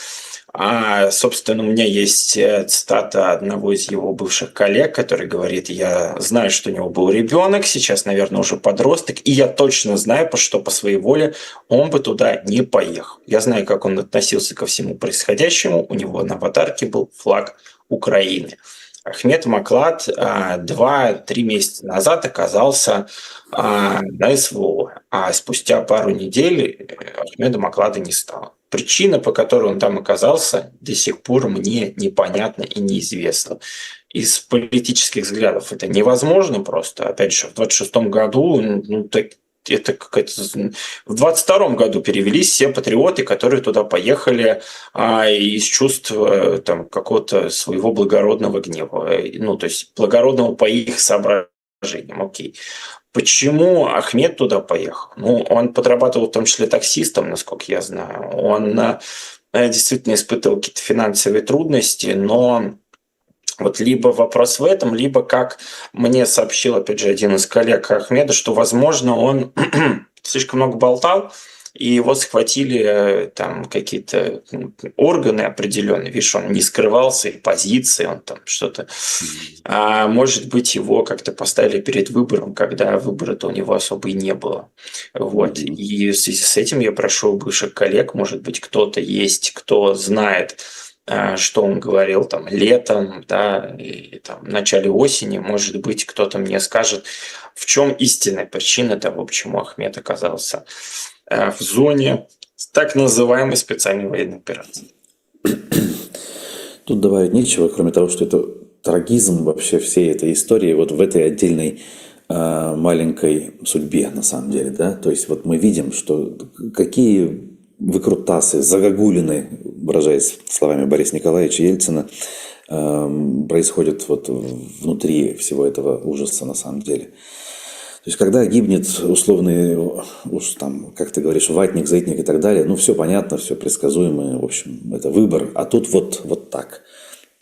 Собственно, у меня есть цитата одного из его бывших коллег, который говорит, я знаю, что у него был ребенок, сейчас, наверное, уже подросток, и я точно знаю, что по своей воле он бы туда не поехал. Я знаю, как он относился ко всему происходящему, у него на аватарке был флаг Украины. Ахмед Маклад 2-3 месяца назад оказался на СВО, а спустя пару недель Ахмеда Маклада не стало. Причина, по которой он там оказался, до сих пор мне непонятна и неизвестна. Из политических взглядов это невозможно просто. Опять же, в 26-м году, это какая-то... В 22-м году перевелись все патриоты, которые туда поехали из чувства там, какого-то своего благородного гнева. То есть благородного по их соображениям. Окей. Почему Ахмед туда поехал? Он подрабатывал в том числе таксистом, насколько я знаю. Он действительно испытывал какие-то финансовые трудности, но вот либо вопрос в этом, либо, как мне сообщил, опять же, один из коллег Ахмеда, что, возможно, он слишком много болтал, и его схватили там какие-то органы определенные. Видишь, он не скрывал своей позиции, он там что-то... А может быть, его как-то поставили перед выбором, когда выбора-то у него особо и не было. Вот. И в связи с этим я прошу бывших коллег, может быть, кто-то есть, кто знает, что он говорил там летом, да, и там в начале осени, может быть, кто-то мне скажет, в чем истинная причина того, почему Ахмед оказался в зоне так называемой специальной военной операции. Тут добавить нечего, кроме того, что это трагизм вообще всей этой истории вот в этой отдельной маленькой судьбе, на самом деле, да, то есть вот мы видим, что какие выкрутасы, загогулины, выражаясь словами Бориса Николаевича Ельцина, происходят вот внутри всего этого ужаса на самом деле. То есть, когда гибнет условный, там, как ты говоришь, ватник, зайтник и так далее, все понятно, все предсказуемо, в общем, это выбор. А тут вот так.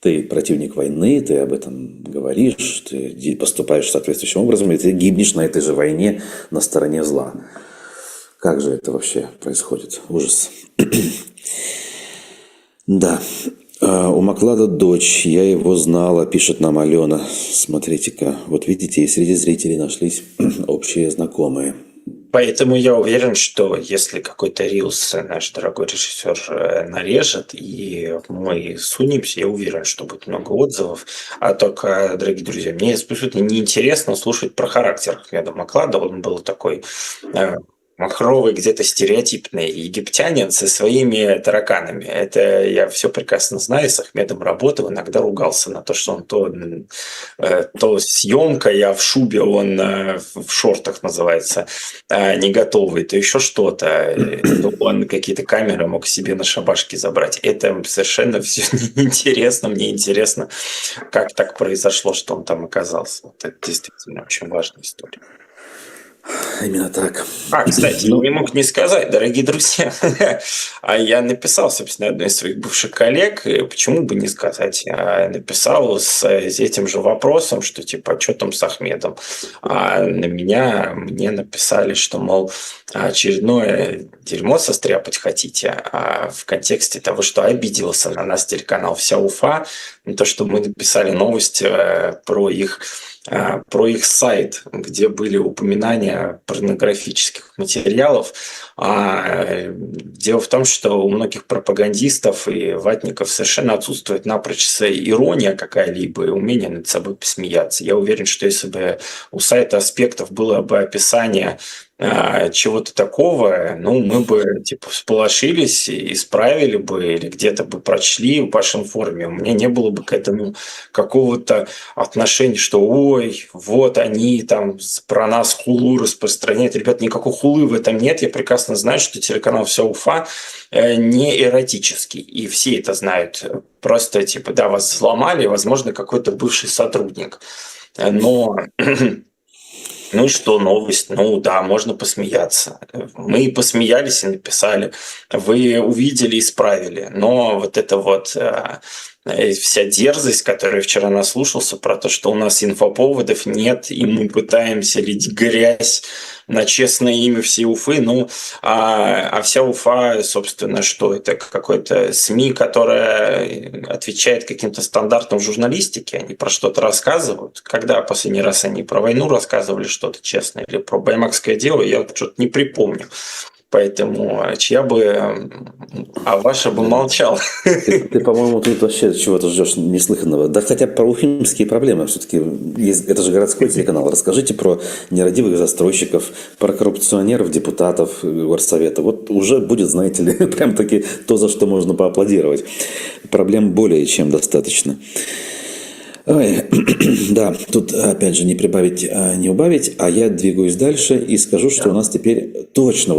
Ты противник войны, ты об этом говоришь, ты поступаешь соответствующим образом, и ты гибнешь на этой же войне на стороне зла. Как же это вообще происходит? Ужас. Да. У Маклада дочь, я его знала, пишет нам Алена. Смотрите-ка, вот видите, и среди зрителей нашлись общие знакомые. Поэтому я уверен, что если какой-то рилс наш дорогой режиссер нарежет, и мы сунемся, я уверен, что будет много отзывов. А только, дорогие друзья, мне абсолютно неинтересно слушать про характер Ахмеда Маклада. Он был такой махровый, где-то стереотипный египтянин со своими тараканами. Это я все прекрасно знаю, с Ахмедом работал, иногда ругался на то, что он то съемка, я в шубе, он в шортах называется, не готовый, то еще что-то. Он какие-то камеры мог себе на шабашки забрать. Это совершенно все неинтересно. Мне интересно, как так произошло, что он там оказался. Вот это действительно очень важная история. Именно так. Кстати, не мог не сказать, дорогие друзья. А я написал, собственно, одной из своих бывших коллег, и почему бы не сказать, я написал с этим же вопросом, что типа, что там с Ахмедом. А мне написали, что, мол, очередное дерьмо состряпать хотите, а в контексте того, что обиделся на нас телеканал «Вся Уфа», то, что мы написали новость про их сайт, где были упоминания порнографических материалов. Дело в том, что у многих пропагандистов и ватников совершенно отсутствует напрочь ирония какая-либо и умение над собой посмеяться. Я уверен, что если бы у сайта «Аспектов» было бы описание чего-то такого, мы бы типа всполошились, исправили бы или где-то бы прочли в вашем форуме. У меня не было бы к этому какого-то отношения, что ой, вот они там про нас хулу распространяют. Ребят, никакой хулы в этом нет. Я прекрасно знаю, что телеканал «Вся Уфа» не эротический. И все это знают. Просто типа, да, вас взломали, возможно, какой-то бывший сотрудник. Но Ну и что, новость? Ну да, можно посмеяться. Мы посмеялись и написали. Вы увидели, исправили. Но вот это вот вся дерзость, которую я вчера наслушался про то, что у нас инфоповодов нет, и мы пытаемся лить грязь на честное имя всей Уфы. Ну, а вся Уфа, собственно, что это? Какой-то СМИ, которая отвечает каким-то стандартам журналистики, они про что-то рассказывают. Когда последний раз они про войну рассказывали что-то честное или про баймакское дело, я что-то не припомню. Поэтому чья бы, а ваша бы молчал. Ты, по-моему, тут вообще чего-то ждешь неслыханного. Да хотя про уфимские проблемы все-таки есть. Это же городской телеканал. Расскажите про нерадивых застройщиков, про коррупционеров, депутатов горсовета. Вот уже будет, знаете ли, прям-таки то, за что можно поаплодировать. Проблем более чем достаточно. Ой, да, тут опять же не прибавить, не убавить, а я двигаюсь дальше и скажу, что у нас теперь точно,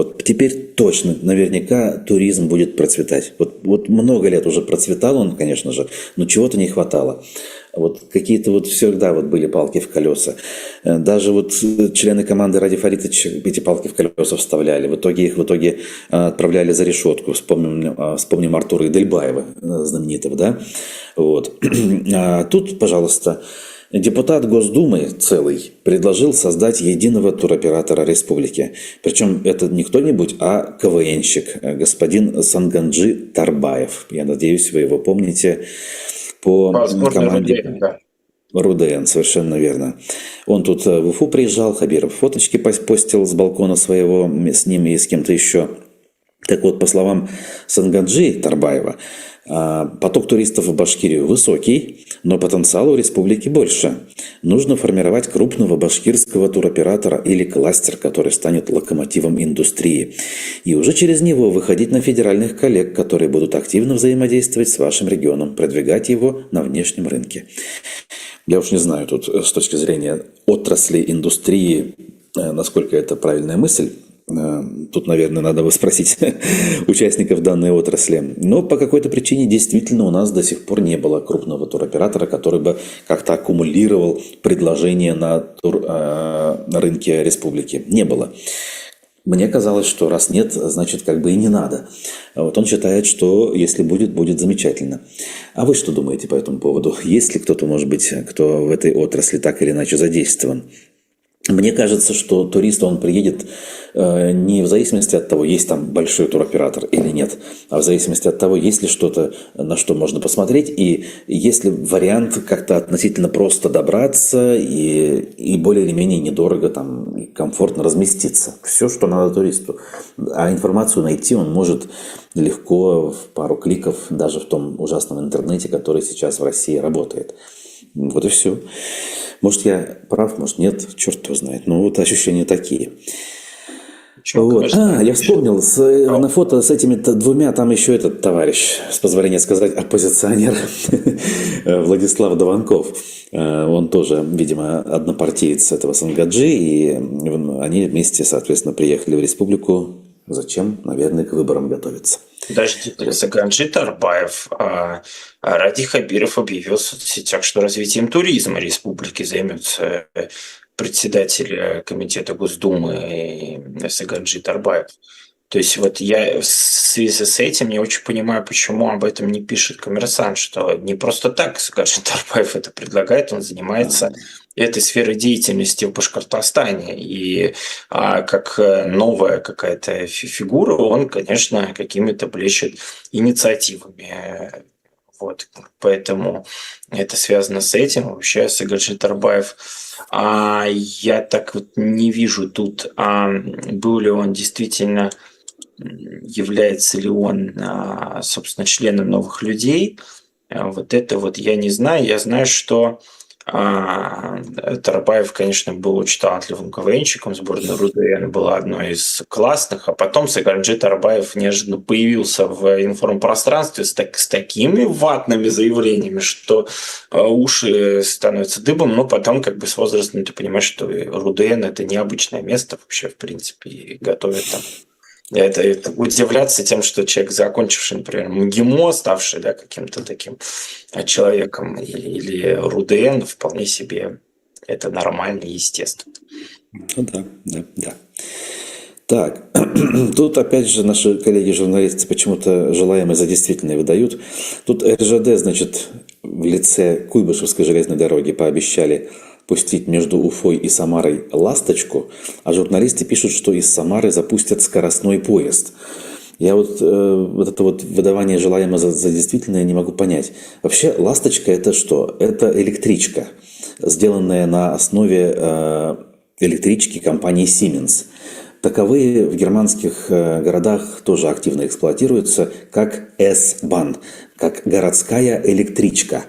наверняка туризм будет процветать. Вот много лет уже процветал он, конечно же, но чего-то не хватало. Вот какие-то вот всегда вот были палки в колеса. Даже вот члены команды Ради Фаритовича эти палки в колеса вставляли. В итоге отправляли за решетку. Вспомним Артура Идельбаева, знаменитого, да? Вот. А тут, пожалуйста, депутат Госдумы целый предложил создать единого туроператора республики. Причем это не кто-нибудь, а КВНщик, господин Санганджи Тарбаев. Я надеюсь, вы его помните по команде РУДН, совершенно верно. Он тут в Уфу приезжал, Хабиров фоточки постил с балкона своего с ним и с кем-то еще. Так вот, по словам Санганджи Тарбаева, поток туристов в Башкирию высокий, но потенциала у республики больше. Нужно формировать крупного башкирского туроператора или кластер, который станет локомотивом индустрии. И уже через него выходить на федеральных коллег, которые будут активно взаимодействовать с вашим регионом, продвигать его на внешнем рынке. Я уж не знаю тут с точки зрения отрасли, индустрии, насколько это правильная мысль. Тут, наверное, надо бы спросить участников данной отрасли. Но по какой-то причине действительно у нас до сих пор не было крупного туроператора, который бы как-то аккумулировал предложения на рынке республики. Не было. Мне казалось, что раз нет, значит, как бы и не надо. Вот он считает, что если будет, будет замечательно. А вы что думаете по этому поводу? Есть ли кто-то, может быть, кто в этой отрасли так или иначе задействован? Мне кажется, что турист, он приедет не в зависимости от того, есть там большой туроператор или нет, а в зависимости от того, есть ли что-то, на что можно посмотреть, и есть ли вариант как-то относительно просто добраться и более или менее недорого, там, и комфортно разместиться. Все, что надо туристу. А информацию найти он может легко в пару кликов, даже в том ужасном интернете, который сейчас в России работает. Вот и все. Может, я прав, может, нет, черт его знает. Но вот ощущения такие. Вот. Я вспомнил, на фото с этими двумя там еще этот товарищ, с позволения сказать, оппозиционер Владислав Дованков. Он тоже, видимо, однопартиец этого Сангаджи, и они вместе, соответственно, приехали в республику. Зачем? Наверное, к выборам готовиться. Подождите, Санганджи Тарбаев, Ради Хабиров объявил в соцсетях, что развитием туризма республики займется председатель комитета Госдумы Санганджи Тарбаев. То есть вот я в связи с этим не очень понимаю, почему об этом не пишет «Коммерсант», что не просто так Санганджи Тарбаев это предлагает, он занимается этой сферой деятельности в Башкортостане. И как новая какая-то фигура, он, конечно, какими-то блещет инициативами. Вот. Поэтому это связано с этим. Вообще Санганджи Тарбаев, я так вот не вижу тут, был ли он действительно, является ли он, собственно, членом «Новых людей». Вот это вот я не знаю. Я знаю, что Тарабаев, конечно, был очень талантливым КВНщиком, сборная РУДН была одной из классных, а потом Санганджи Тарабаев неожиданно появился в информпространстве с такими ватными заявлениями, что уши становятся дыбом, но потом как бы с возрастом ты понимаешь, что РУДН – это необычное место вообще, в принципе, и готовят там. Это удивляться тем, что человек, закончивший, например, МГИМО, ставший каким-то таким человеком, или РУДН, вполне себе это нормально и естественно. Ну да, да, да. Так, тут опять же наши коллеги-журналисты почему-то желаемое за действительное выдают. Тут РЖД, значит, в лице Куйбышевской железной дороги пообещали пустить между Уфой и Самарой «Ласточку», а журналисты пишут, что из Самары запустят скоростной поезд. Я вот это вот выдавание желаемого за действительное не могу понять. Вообще, «Ласточка» — это что? Это электричка, сделанная на основе электрички компании Siemens. Таковые в германских городах тоже активно эксплуатируются как S-Bahn, как городская электричка.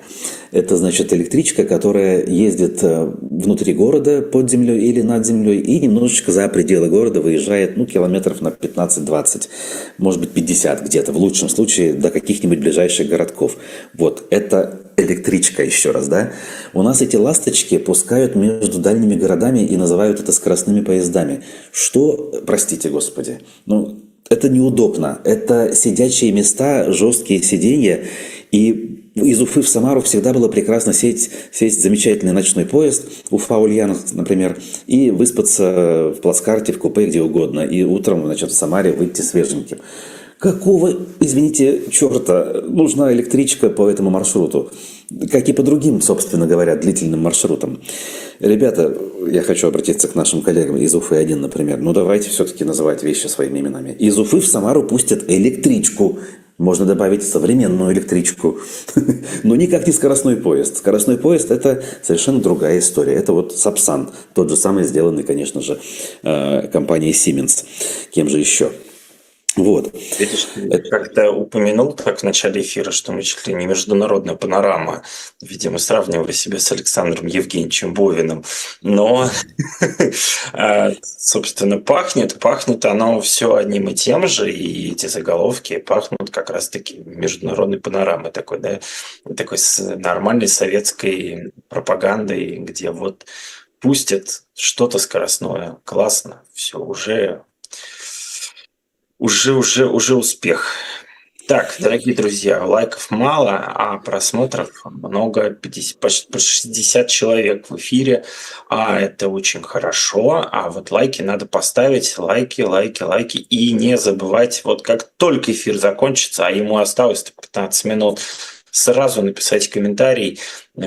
Это значит электричка, которая ездит внутри города под землей или над землей и немножечко за пределы города выезжает, ну, километров на 15-20, может быть 50 где-то, в лучшем случае до каких-нибудь ближайших городков. Вот, это электричка еще раз, да? У нас эти ласточки пускают между дальними городами и называют это скоростными поездами. Что, простите господи, ну, это неудобно. Это сидячие места, жесткие сиденья. И из Уфы в Самару всегда было прекрасно сесть в замечательный ночной поезд, Уфа-Ульяновск, например, и выспаться в плацкарте, в купе, где угодно. И утром, значит, в Самаре выйти свеженьким. Какого, извините, черта, нужна электричка по этому маршруту? Как и по другим, собственно говоря, длительным маршрутам. Ребята, я хочу обратиться к нашим коллегам из Уфы-1, например. Ну, давайте все-таки называть вещи своими именами. Из Уфы в Самару пустят электричку. Можно добавить современную электричку. Но никак не скоростной поезд. Скоростной поезд – это совершенно другая история. Это вот Сапсан, тот же самый, сделанный, конечно же, компанией Siemens. Кем же еще? Вот. Видишь, ты как-то упомянул так в начале эфира, что мы чуть ли не международная панорама. Видимо, сравнивали себя с Александром Евгеньевичем Бовиным. Но, собственно, пахнет оно все одним и тем же, и эти заголовки пахнут как раз-таки международной панорамой такой, да, такой нормальной советской пропагандой, где вот пустят что-то скоростное. Классно, все, уже успех. Так, дорогие друзья, лайков мало, а просмотров много, 50, почти 60 человек в эфире, а это очень хорошо, а вот лайки надо поставить, лайки, и не забывать, вот как только эфир закончится, а ему осталось 15 минут, сразу написать комментарий,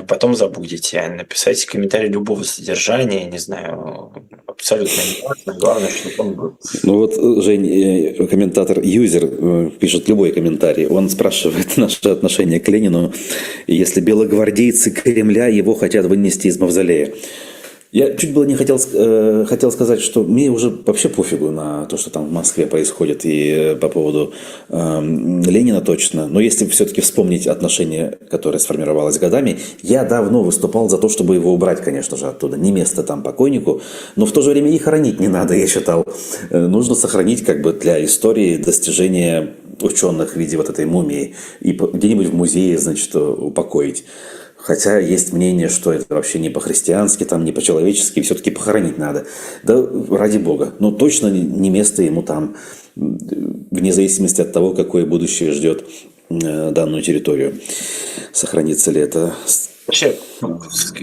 потом забудете. Написать комментарий любого содержания, не знаю, абсолютно не важно. Главное, чтобы он был. Ну вот, Жень, комментатор, юзер, пишет любой комментарий. Он спрашивает наше отношение к Ленину. Если белогвардейцы Кремля его хотят вынести из мавзолея. Я чуть было не хотел сказать, что мне уже вообще пофигу на то, что там в Москве происходит, и по поводу Ленина точно. Но если все-таки вспомнить отношение, которое сформировалось годами, я давно выступал за то, чтобы его убрать, конечно же, оттуда. Не место там покойнику, но в то же время и хоронить не надо, я считал. Нужно сохранить как бы для истории достижения ученых в виде вот этой мумии и где-нибудь в музее, значит, упокоить. Хотя есть мнение, что это вообще не по-христиански, там не по-человечески, все-таки похоронить надо. Да ради бога. Но точно не место ему там, вне зависимости от того, какое будущее ждет данную территорию. Сохранится ли это? Вообще,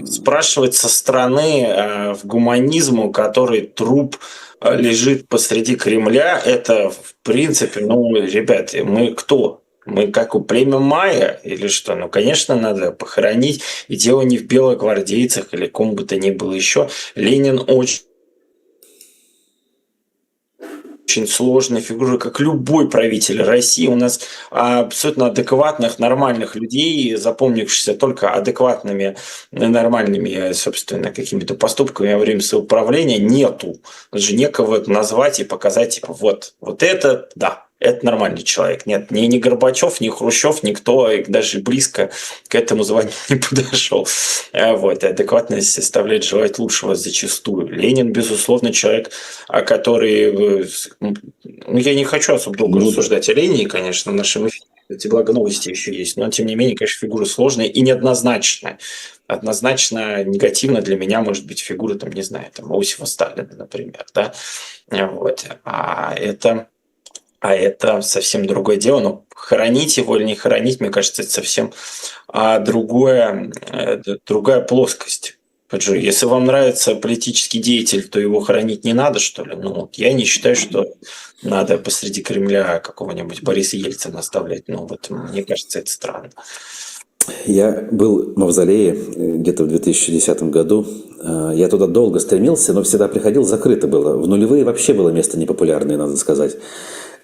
спрашивать со стороны в гуманизму, который труп лежит посреди Кремля, это в принципе, ну, ребята, мы кто? Мы как у племя майя или что? Ну, конечно, надо похоронить. И дело не в белогвардейцах или ком бы то ни было еще. Ленин очень сложная фигура, как любой правитель России. У нас абсолютно адекватных, нормальных людей, запомнившихся только адекватными, нормальными, собственно, какими-то поступками во время своего правления, нету. Даже некого назвать и показать, типа, вот это, да, это нормальный человек. Нет, ни Горбачев, ни Хрущев, никто даже близко к этому званию не подошел. Вот. И адекватность составляет желать лучшего зачастую. Ленин, безусловно, человек, который... Ну, я не хочу особо долго рассуждать о Ленине, конечно, в нашем эфире. Эти благо новости еще есть. Но, тем не менее, конечно, фигура сложная и неоднозначная. Однозначно негативно для меня может быть фигура, там, не знаю, там, Иосифа Сталина, например. Да? Вот. А это совсем другое дело. Но хоронить его или не хоронить, мне кажется, это совсем другая плоскость. Если вам нравится политический деятель, то его хоронить не надо, что ли? Ну, вот я не считаю, что надо посреди Кремля какого-нибудь Бориса Ельцина оставлять. Ну, вот мне кажется, это странно. Я был в Мавзолее где-то в 2010 году. Я туда долго стремился, но всегда приходил, закрыто было. В нулевые вообще было место непопулярное, надо сказать.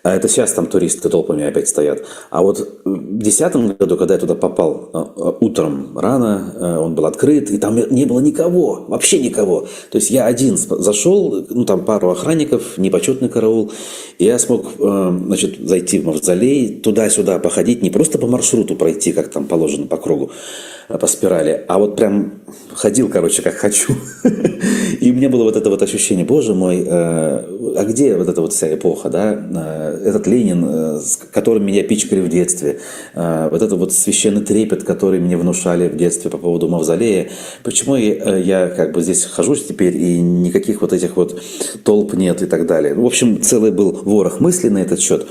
А это сейчас там туристы толпами опять стоят. А вот в 2010 году, когда я туда попал утром рано, он был открыт, и там не было никого, вообще никого. То есть я один зашел, ну там пару охранников, непочетный караул, и я смог, значит, зайти в Мавзолей, туда-сюда походить, не просто по маршруту пройти, как там положено по кругу, по спирали, а вот прям ходил, короче, как хочу. И у меня было вот это вот ощущение, боже мой, а где вот эта вот вся эпоха, да? Этот Ленин, с которым меня пичкали в детстве, вот этот вот священный трепет, который мне внушали в детстве по поводу Мавзолея. Почему я как бы здесь хожусь теперь, и никаких вот этих вот толп нет и так далее. В общем, целый был ворох мыслей на этот счет.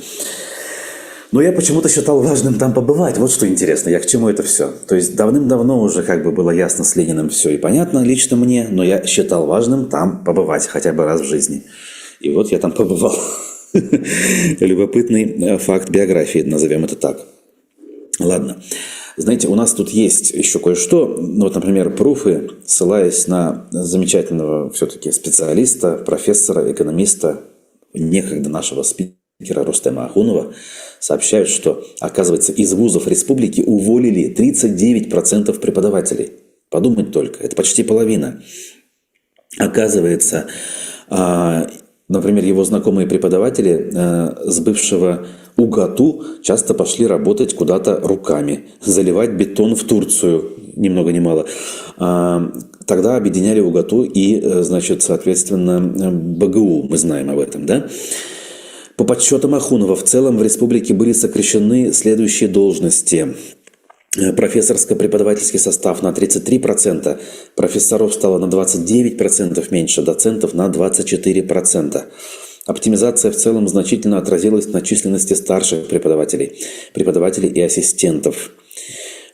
Но я почему-то считал важным там побывать. Вот что интересно, я к чему это все. То есть давным-давно уже как бы было ясно с Лениным все и понятно лично мне, но я считал важным там побывать хотя бы раз в жизни. И вот я там побывал. Любопытный факт биографии, назовем это так. Ладно. Знаете, у нас тут есть еще кое-что. Ну, вот, например, пруфы, ссылаясь на замечательного все-таки специалиста, профессора, экономиста, некогда нашего спикера Рустема Ахунова, сообщают, что, оказывается, из вузов республики уволили 39% преподавателей. Подумать только, это почти половина. Оказывается, например, его знакомые преподаватели с бывшего УГАТУ часто пошли работать куда-то руками, заливать бетон в Турцию, ни много ни мало. Тогда объединяли УГАТУ и, значит, соответственно, БГУ, мы знаем об этом, да? По подсчетам Ахунова, в целом в республике были сокращены следующие должности. Профессорско-преподавательский состав на 33%, профессоров стало на 29% меньше, доцентов на 24%. Оптимизация в целом значительно отразилась на численности старших преподавателей и ассистентов.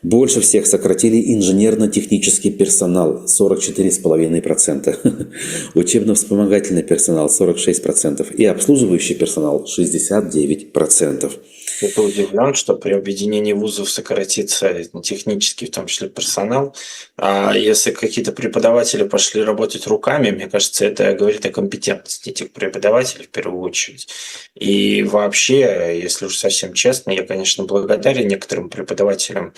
Больше всех сократили инженерно-технический персонал – 44,5%, учебно-вспомогательный персонал – 46% и обслуживающий персонал – 69%. Я удивлен, что при объединении вузов сократится технический, в том числе персонал. А если какие-то преподаватели пошли работать руками, мне кажется, это говорит о компетентности этих преподавателей в первую очередь. И вообще, если уж совсем честно, я, конечно, благодарен некоторым преподавателям,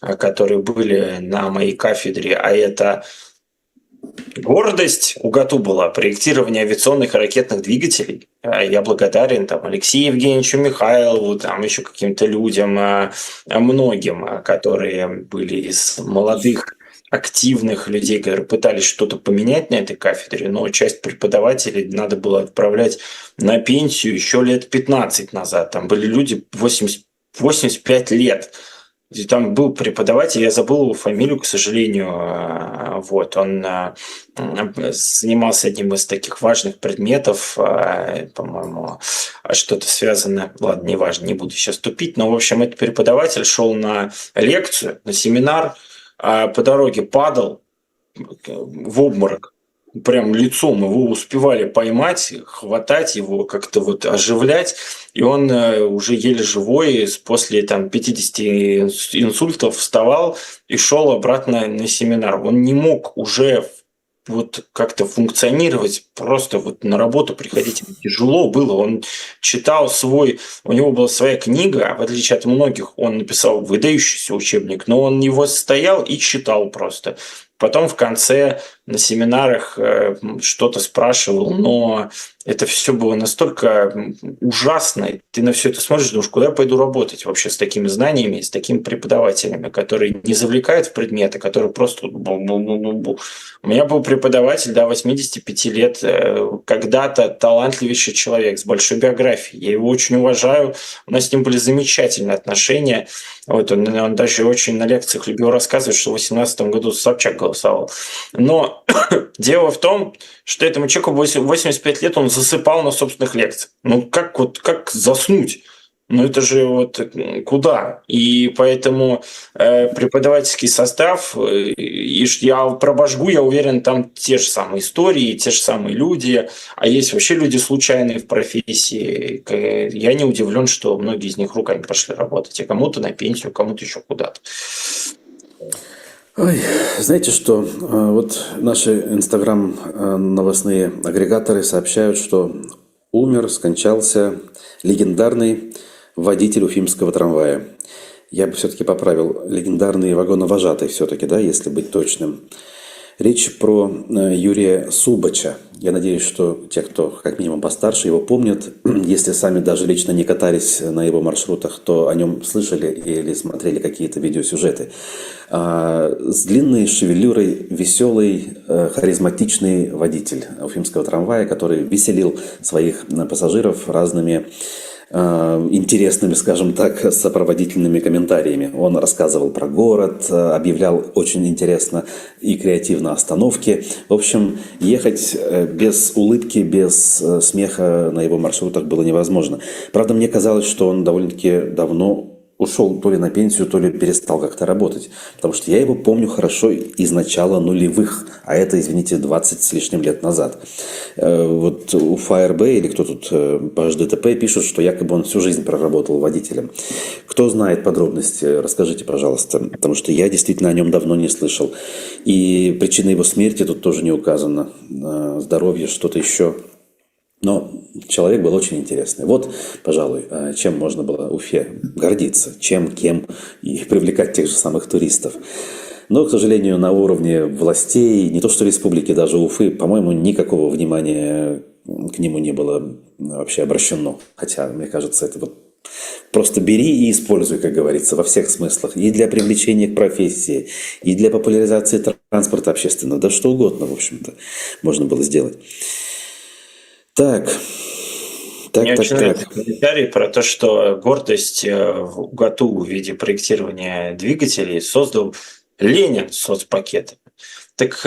которые были на моей кафедре, а это гордость УГАТУ была проектирование авиационных и ракетных двигателей. Я благодарен там Алексею Евгеньевичу Михайлову, там еще каким-то людям, многим, которые были из молодых активных людей, которые пытались что-то поменять на этой кафедре, но часть преподавателей надо было отправлять на пенсию еще лет 15 назад. Там были люди 85 лет. И там был преподаватель, я забыл его фамилию, к сожалению. Вот, он занимался одним из таких важных предметов, по-моему, что-то связано, ладно, неважно, не буду сейчас тупить, но, в общем, этот преподаватель шел на лекцию, на семинар, а по дороге падал в обморок. Прям лицом его успевали поймать, хватать его, как-то вот оживлять, и он уже еле живой, после там 50 инсультов вставал и шел обратно на семинар. Он не мог уже вот как-то функционировать, просто вот на работу приходить тяжело было. Он читал у него была своя книга, в отличие от многих, он написал выдающийся учебник, но он его стоял и читал просто. Потом в конце на семинарах что-то спрашивал, но это все было настолько ужасно. Ты на все это смотришь, думаешь, куда я пойду работать вообще с такими знаниями, с такими преподавателями, которые не завлекают в предметы, которые просто... У меня был преподаватель, 85 лет, когда-то талантливейший человек с большой биографией. Я его очень уважаю. У нас с ним были замечательные отношения. Вот он даже очень на лекциях любил рассказывать, что в 2018 году за Собчак голосовал. Но дело в том, что этому человеку 85 лет, он засыпал на собственных лекциях. Ну как заснуть? Ну это же вот куда? И поэтому преподавательский состав, я про Башгу, я уверен, там те же самые истории, те же самые люди, а есть вообще люди случайные в профессии. Я не удивлен, что многие из них руками пошли работать, а кому-то на пенсию, кому-то еще куда-то. Ой, знаете что, вот наши инстаграм новостные агрегаторы сообщают, что скончался легендарный водитель уфимского трамвая. Я бы все-таки поправил, легендарный вагоновожатый все-таки, да, если быть точным. Речь про Юрия Субача. Я надеюсь, что те, кто как минимум постарше, его помнят. Если сами даже лично не катались на его маршрутах, то о нем слышали или смотрели какие-то видеосюжеты. С длинной шевелюрой, веселый, харизматичный водитель уфимского трамвая, который веселил своих пассажиров разными интересными, скажем так, сопроводительными комментариями. Он рассказывал про город, объявлял очень интересно и креативно остановки. В общем, ехать без улыбки, без смеха на его маршрутах было невозможно. Правда, мне казалось, что он довольно-таки давно ушел то ли на пенсию, то ли перестал как-то работать. Потому что я его помню хорошо из начала нулевых. А это, извините, 20 с лишним лет назад. Вот у ФАРБ или кто тут по HDTP пишут, что якобы он всю жизнь проработал водителем. Кто знает подробности, расскажите, пожалуйста. Потому что я действительно о нем давно не слышал. И причина его смерти тут тоже не указана. Здоровье, что-то еще. Но человек был очень интересный. Вот, пожалуй, чем можно было Уфе гордиться, чем, кем и привлекать тех же самых туристов. Но, к сожалению, на уровне властей, не то что республики, даже Уфы, по-моему, никакого внимания к нему не было вообще обращено. Хотя, мне кажется, это вот просто бери и используй, как говорится, во всех смыслах. И для привлечения к профессии, и для популяризации транспорта общественного. Да что угодно, в общем-то, можно было сделать. Так. Мне очень нравится комментарий про то, что гордость в ГАТУ в виде проектирования двигателей создал Ленин соцпакет. Так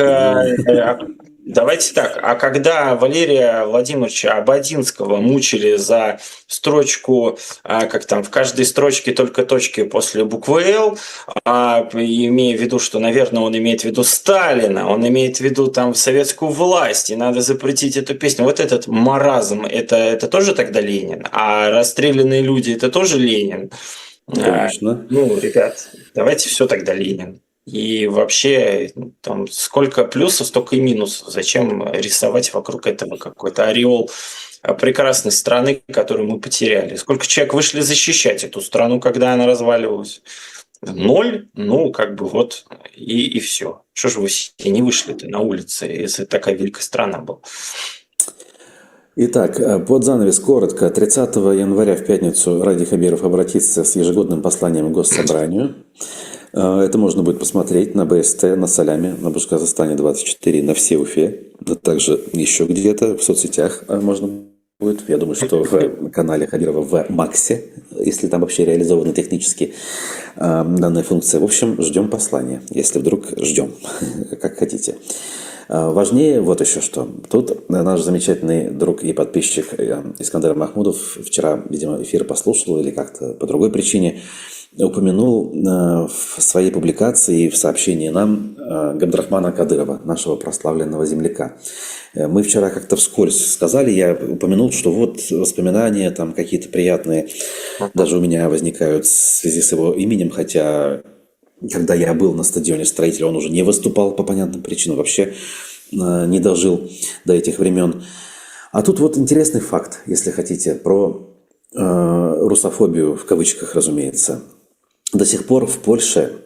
давайте так. А когда Валерия Владимировича Ободзинского мучили за строчку, как там, в каждой строчке только точки после буквы «Л», имея в виду, что, наверное, он имеет в виду Сталина, он имеет в виду там советскую власть, и надо запретить эту песню. Вот этот маразм, это тоже тогда Ленин? А расстрелянные люди – это тоже Ленин? Конечно. Ребят, давайте все тогда Ленин. И вообще, там сколько плюсов, столько и минусов. Зачем рисовать вокруг этого какой-то ореол прекрасной страны, которую мы потеряли? Сколько человек вышли защищать эту страну, когда она разваливалась? 0, и все. Что же вы все не вышли-то на улицы, если такая великая страна была? Итак, под занавес коротко. 30 января в пятницу Ради Хабиров обратится с ежегодным посланием к Госсобранию. Это можно будет посмотреть на БСТ, на Саляме, на Башкортостане 24, на Все Уфе, а также еще где-то в соцсетях можно будет. Я думаю, что в канале Хабирова в Максе, если там вообще реализована технически данная функция. В общем, ждем послания, если вдруг ждем, как хотите. Важнее вот еще что. Тут наш замечательный друг и подписчик Искандер Махмудов вчера, видимо, эфир послушал или как-то по другой причине упомянул в своей публикации и в сообщении нам Габдрахмана Кадырова, нашего прославленного земляка. Мы вчера как-то вскользь сказали, я упомянул, что вот воспоминания там какие-то приятные даже у меня возникают в связи с его именем, хотя когда я был на стадионе Строителя, он уже не выступал по понятным причинам, вообще не дожил до этих времен. А тут вот интересный факт, если хотите, про русофобию, в кавычках, разумеется. До сих пор в Польше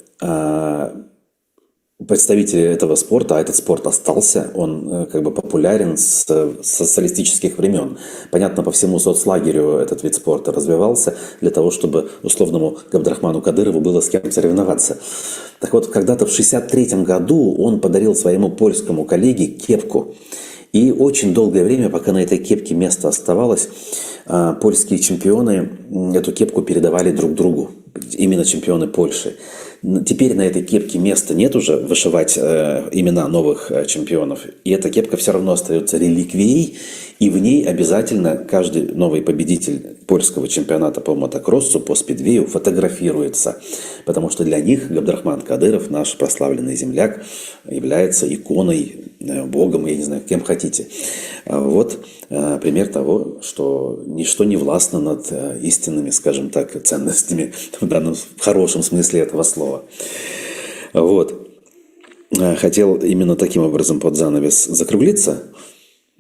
представители этого спорта, а этот спорт остался, он как бы популярен с социалистических времен. Понятно, по всему соцлагерю этот вид спорта развивался для того, чтобы условному Габдрахману Кадырову было с кем соревноваться. Так вот, когда-то в 1963 году он подарил своему польскому коллеге кепку. И очень долгое время, пока на этой кепке место оставалось, польские чемпионы эту кепку передавали друг другу. именно чемпионы Польши. Теперь на этой кепке места нет уже вышивать имена новых чемпионов. И эта кепка все равно остается реликвией. И в ней обязательно каждый новый победитель польского чемпионата по мотокроссу, по спидвею фотографируется. Потому что для них Габдрахман Кадыров, наш прославленный земляк, является иконой, богом, я не знаю, кем хотите. Вот пример того, что ничто не властно над истинными, скажем так, ценностями в данном в хорошем смысле этого слова. Вот. Хотел именно таким образом под занавес закруглиться.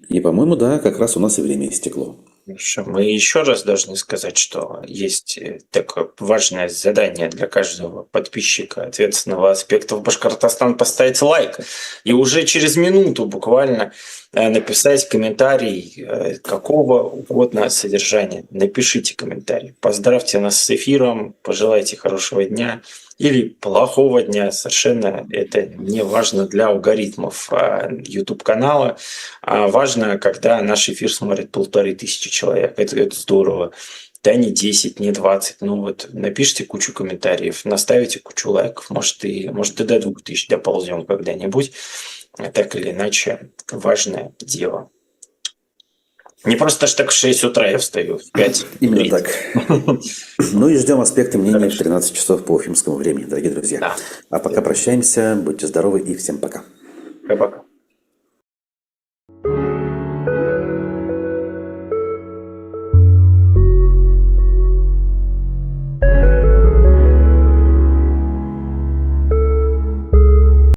И, по-моему, да, как раз у нас и время истекло. Хорошо. Мы еще раз должны сказать, что есть такое важное задание для каждого подписчика ответственного аспекта в Башкортостан — поставить лайк. И уже через минуту буквально написать комментарий какого угодно содержания. Напишите комментарий. Поздравьте нас с эфиром, пожелайте хорошего дня или плохого дня. Совершенно это не важно для алгоритмов YouTube-канала. А важно, когда наш эфир смотрит 1500 человек. Это здорово. Да, не 10, не 20. Ну вот напишите кучу комментариев, наставите кучу лайков. Может и до 2000 доползем когда-нибудь. Так или иначе, важное дело. Не просто ж так в 6 утра я встаю, в 5. Именно так. Ну и ждем аспекты мнения в 13 часов по уфимскому времени, дорогие друзья. Да. А пока прощаемся, будьте здоровы и всем пока. Пока-пока.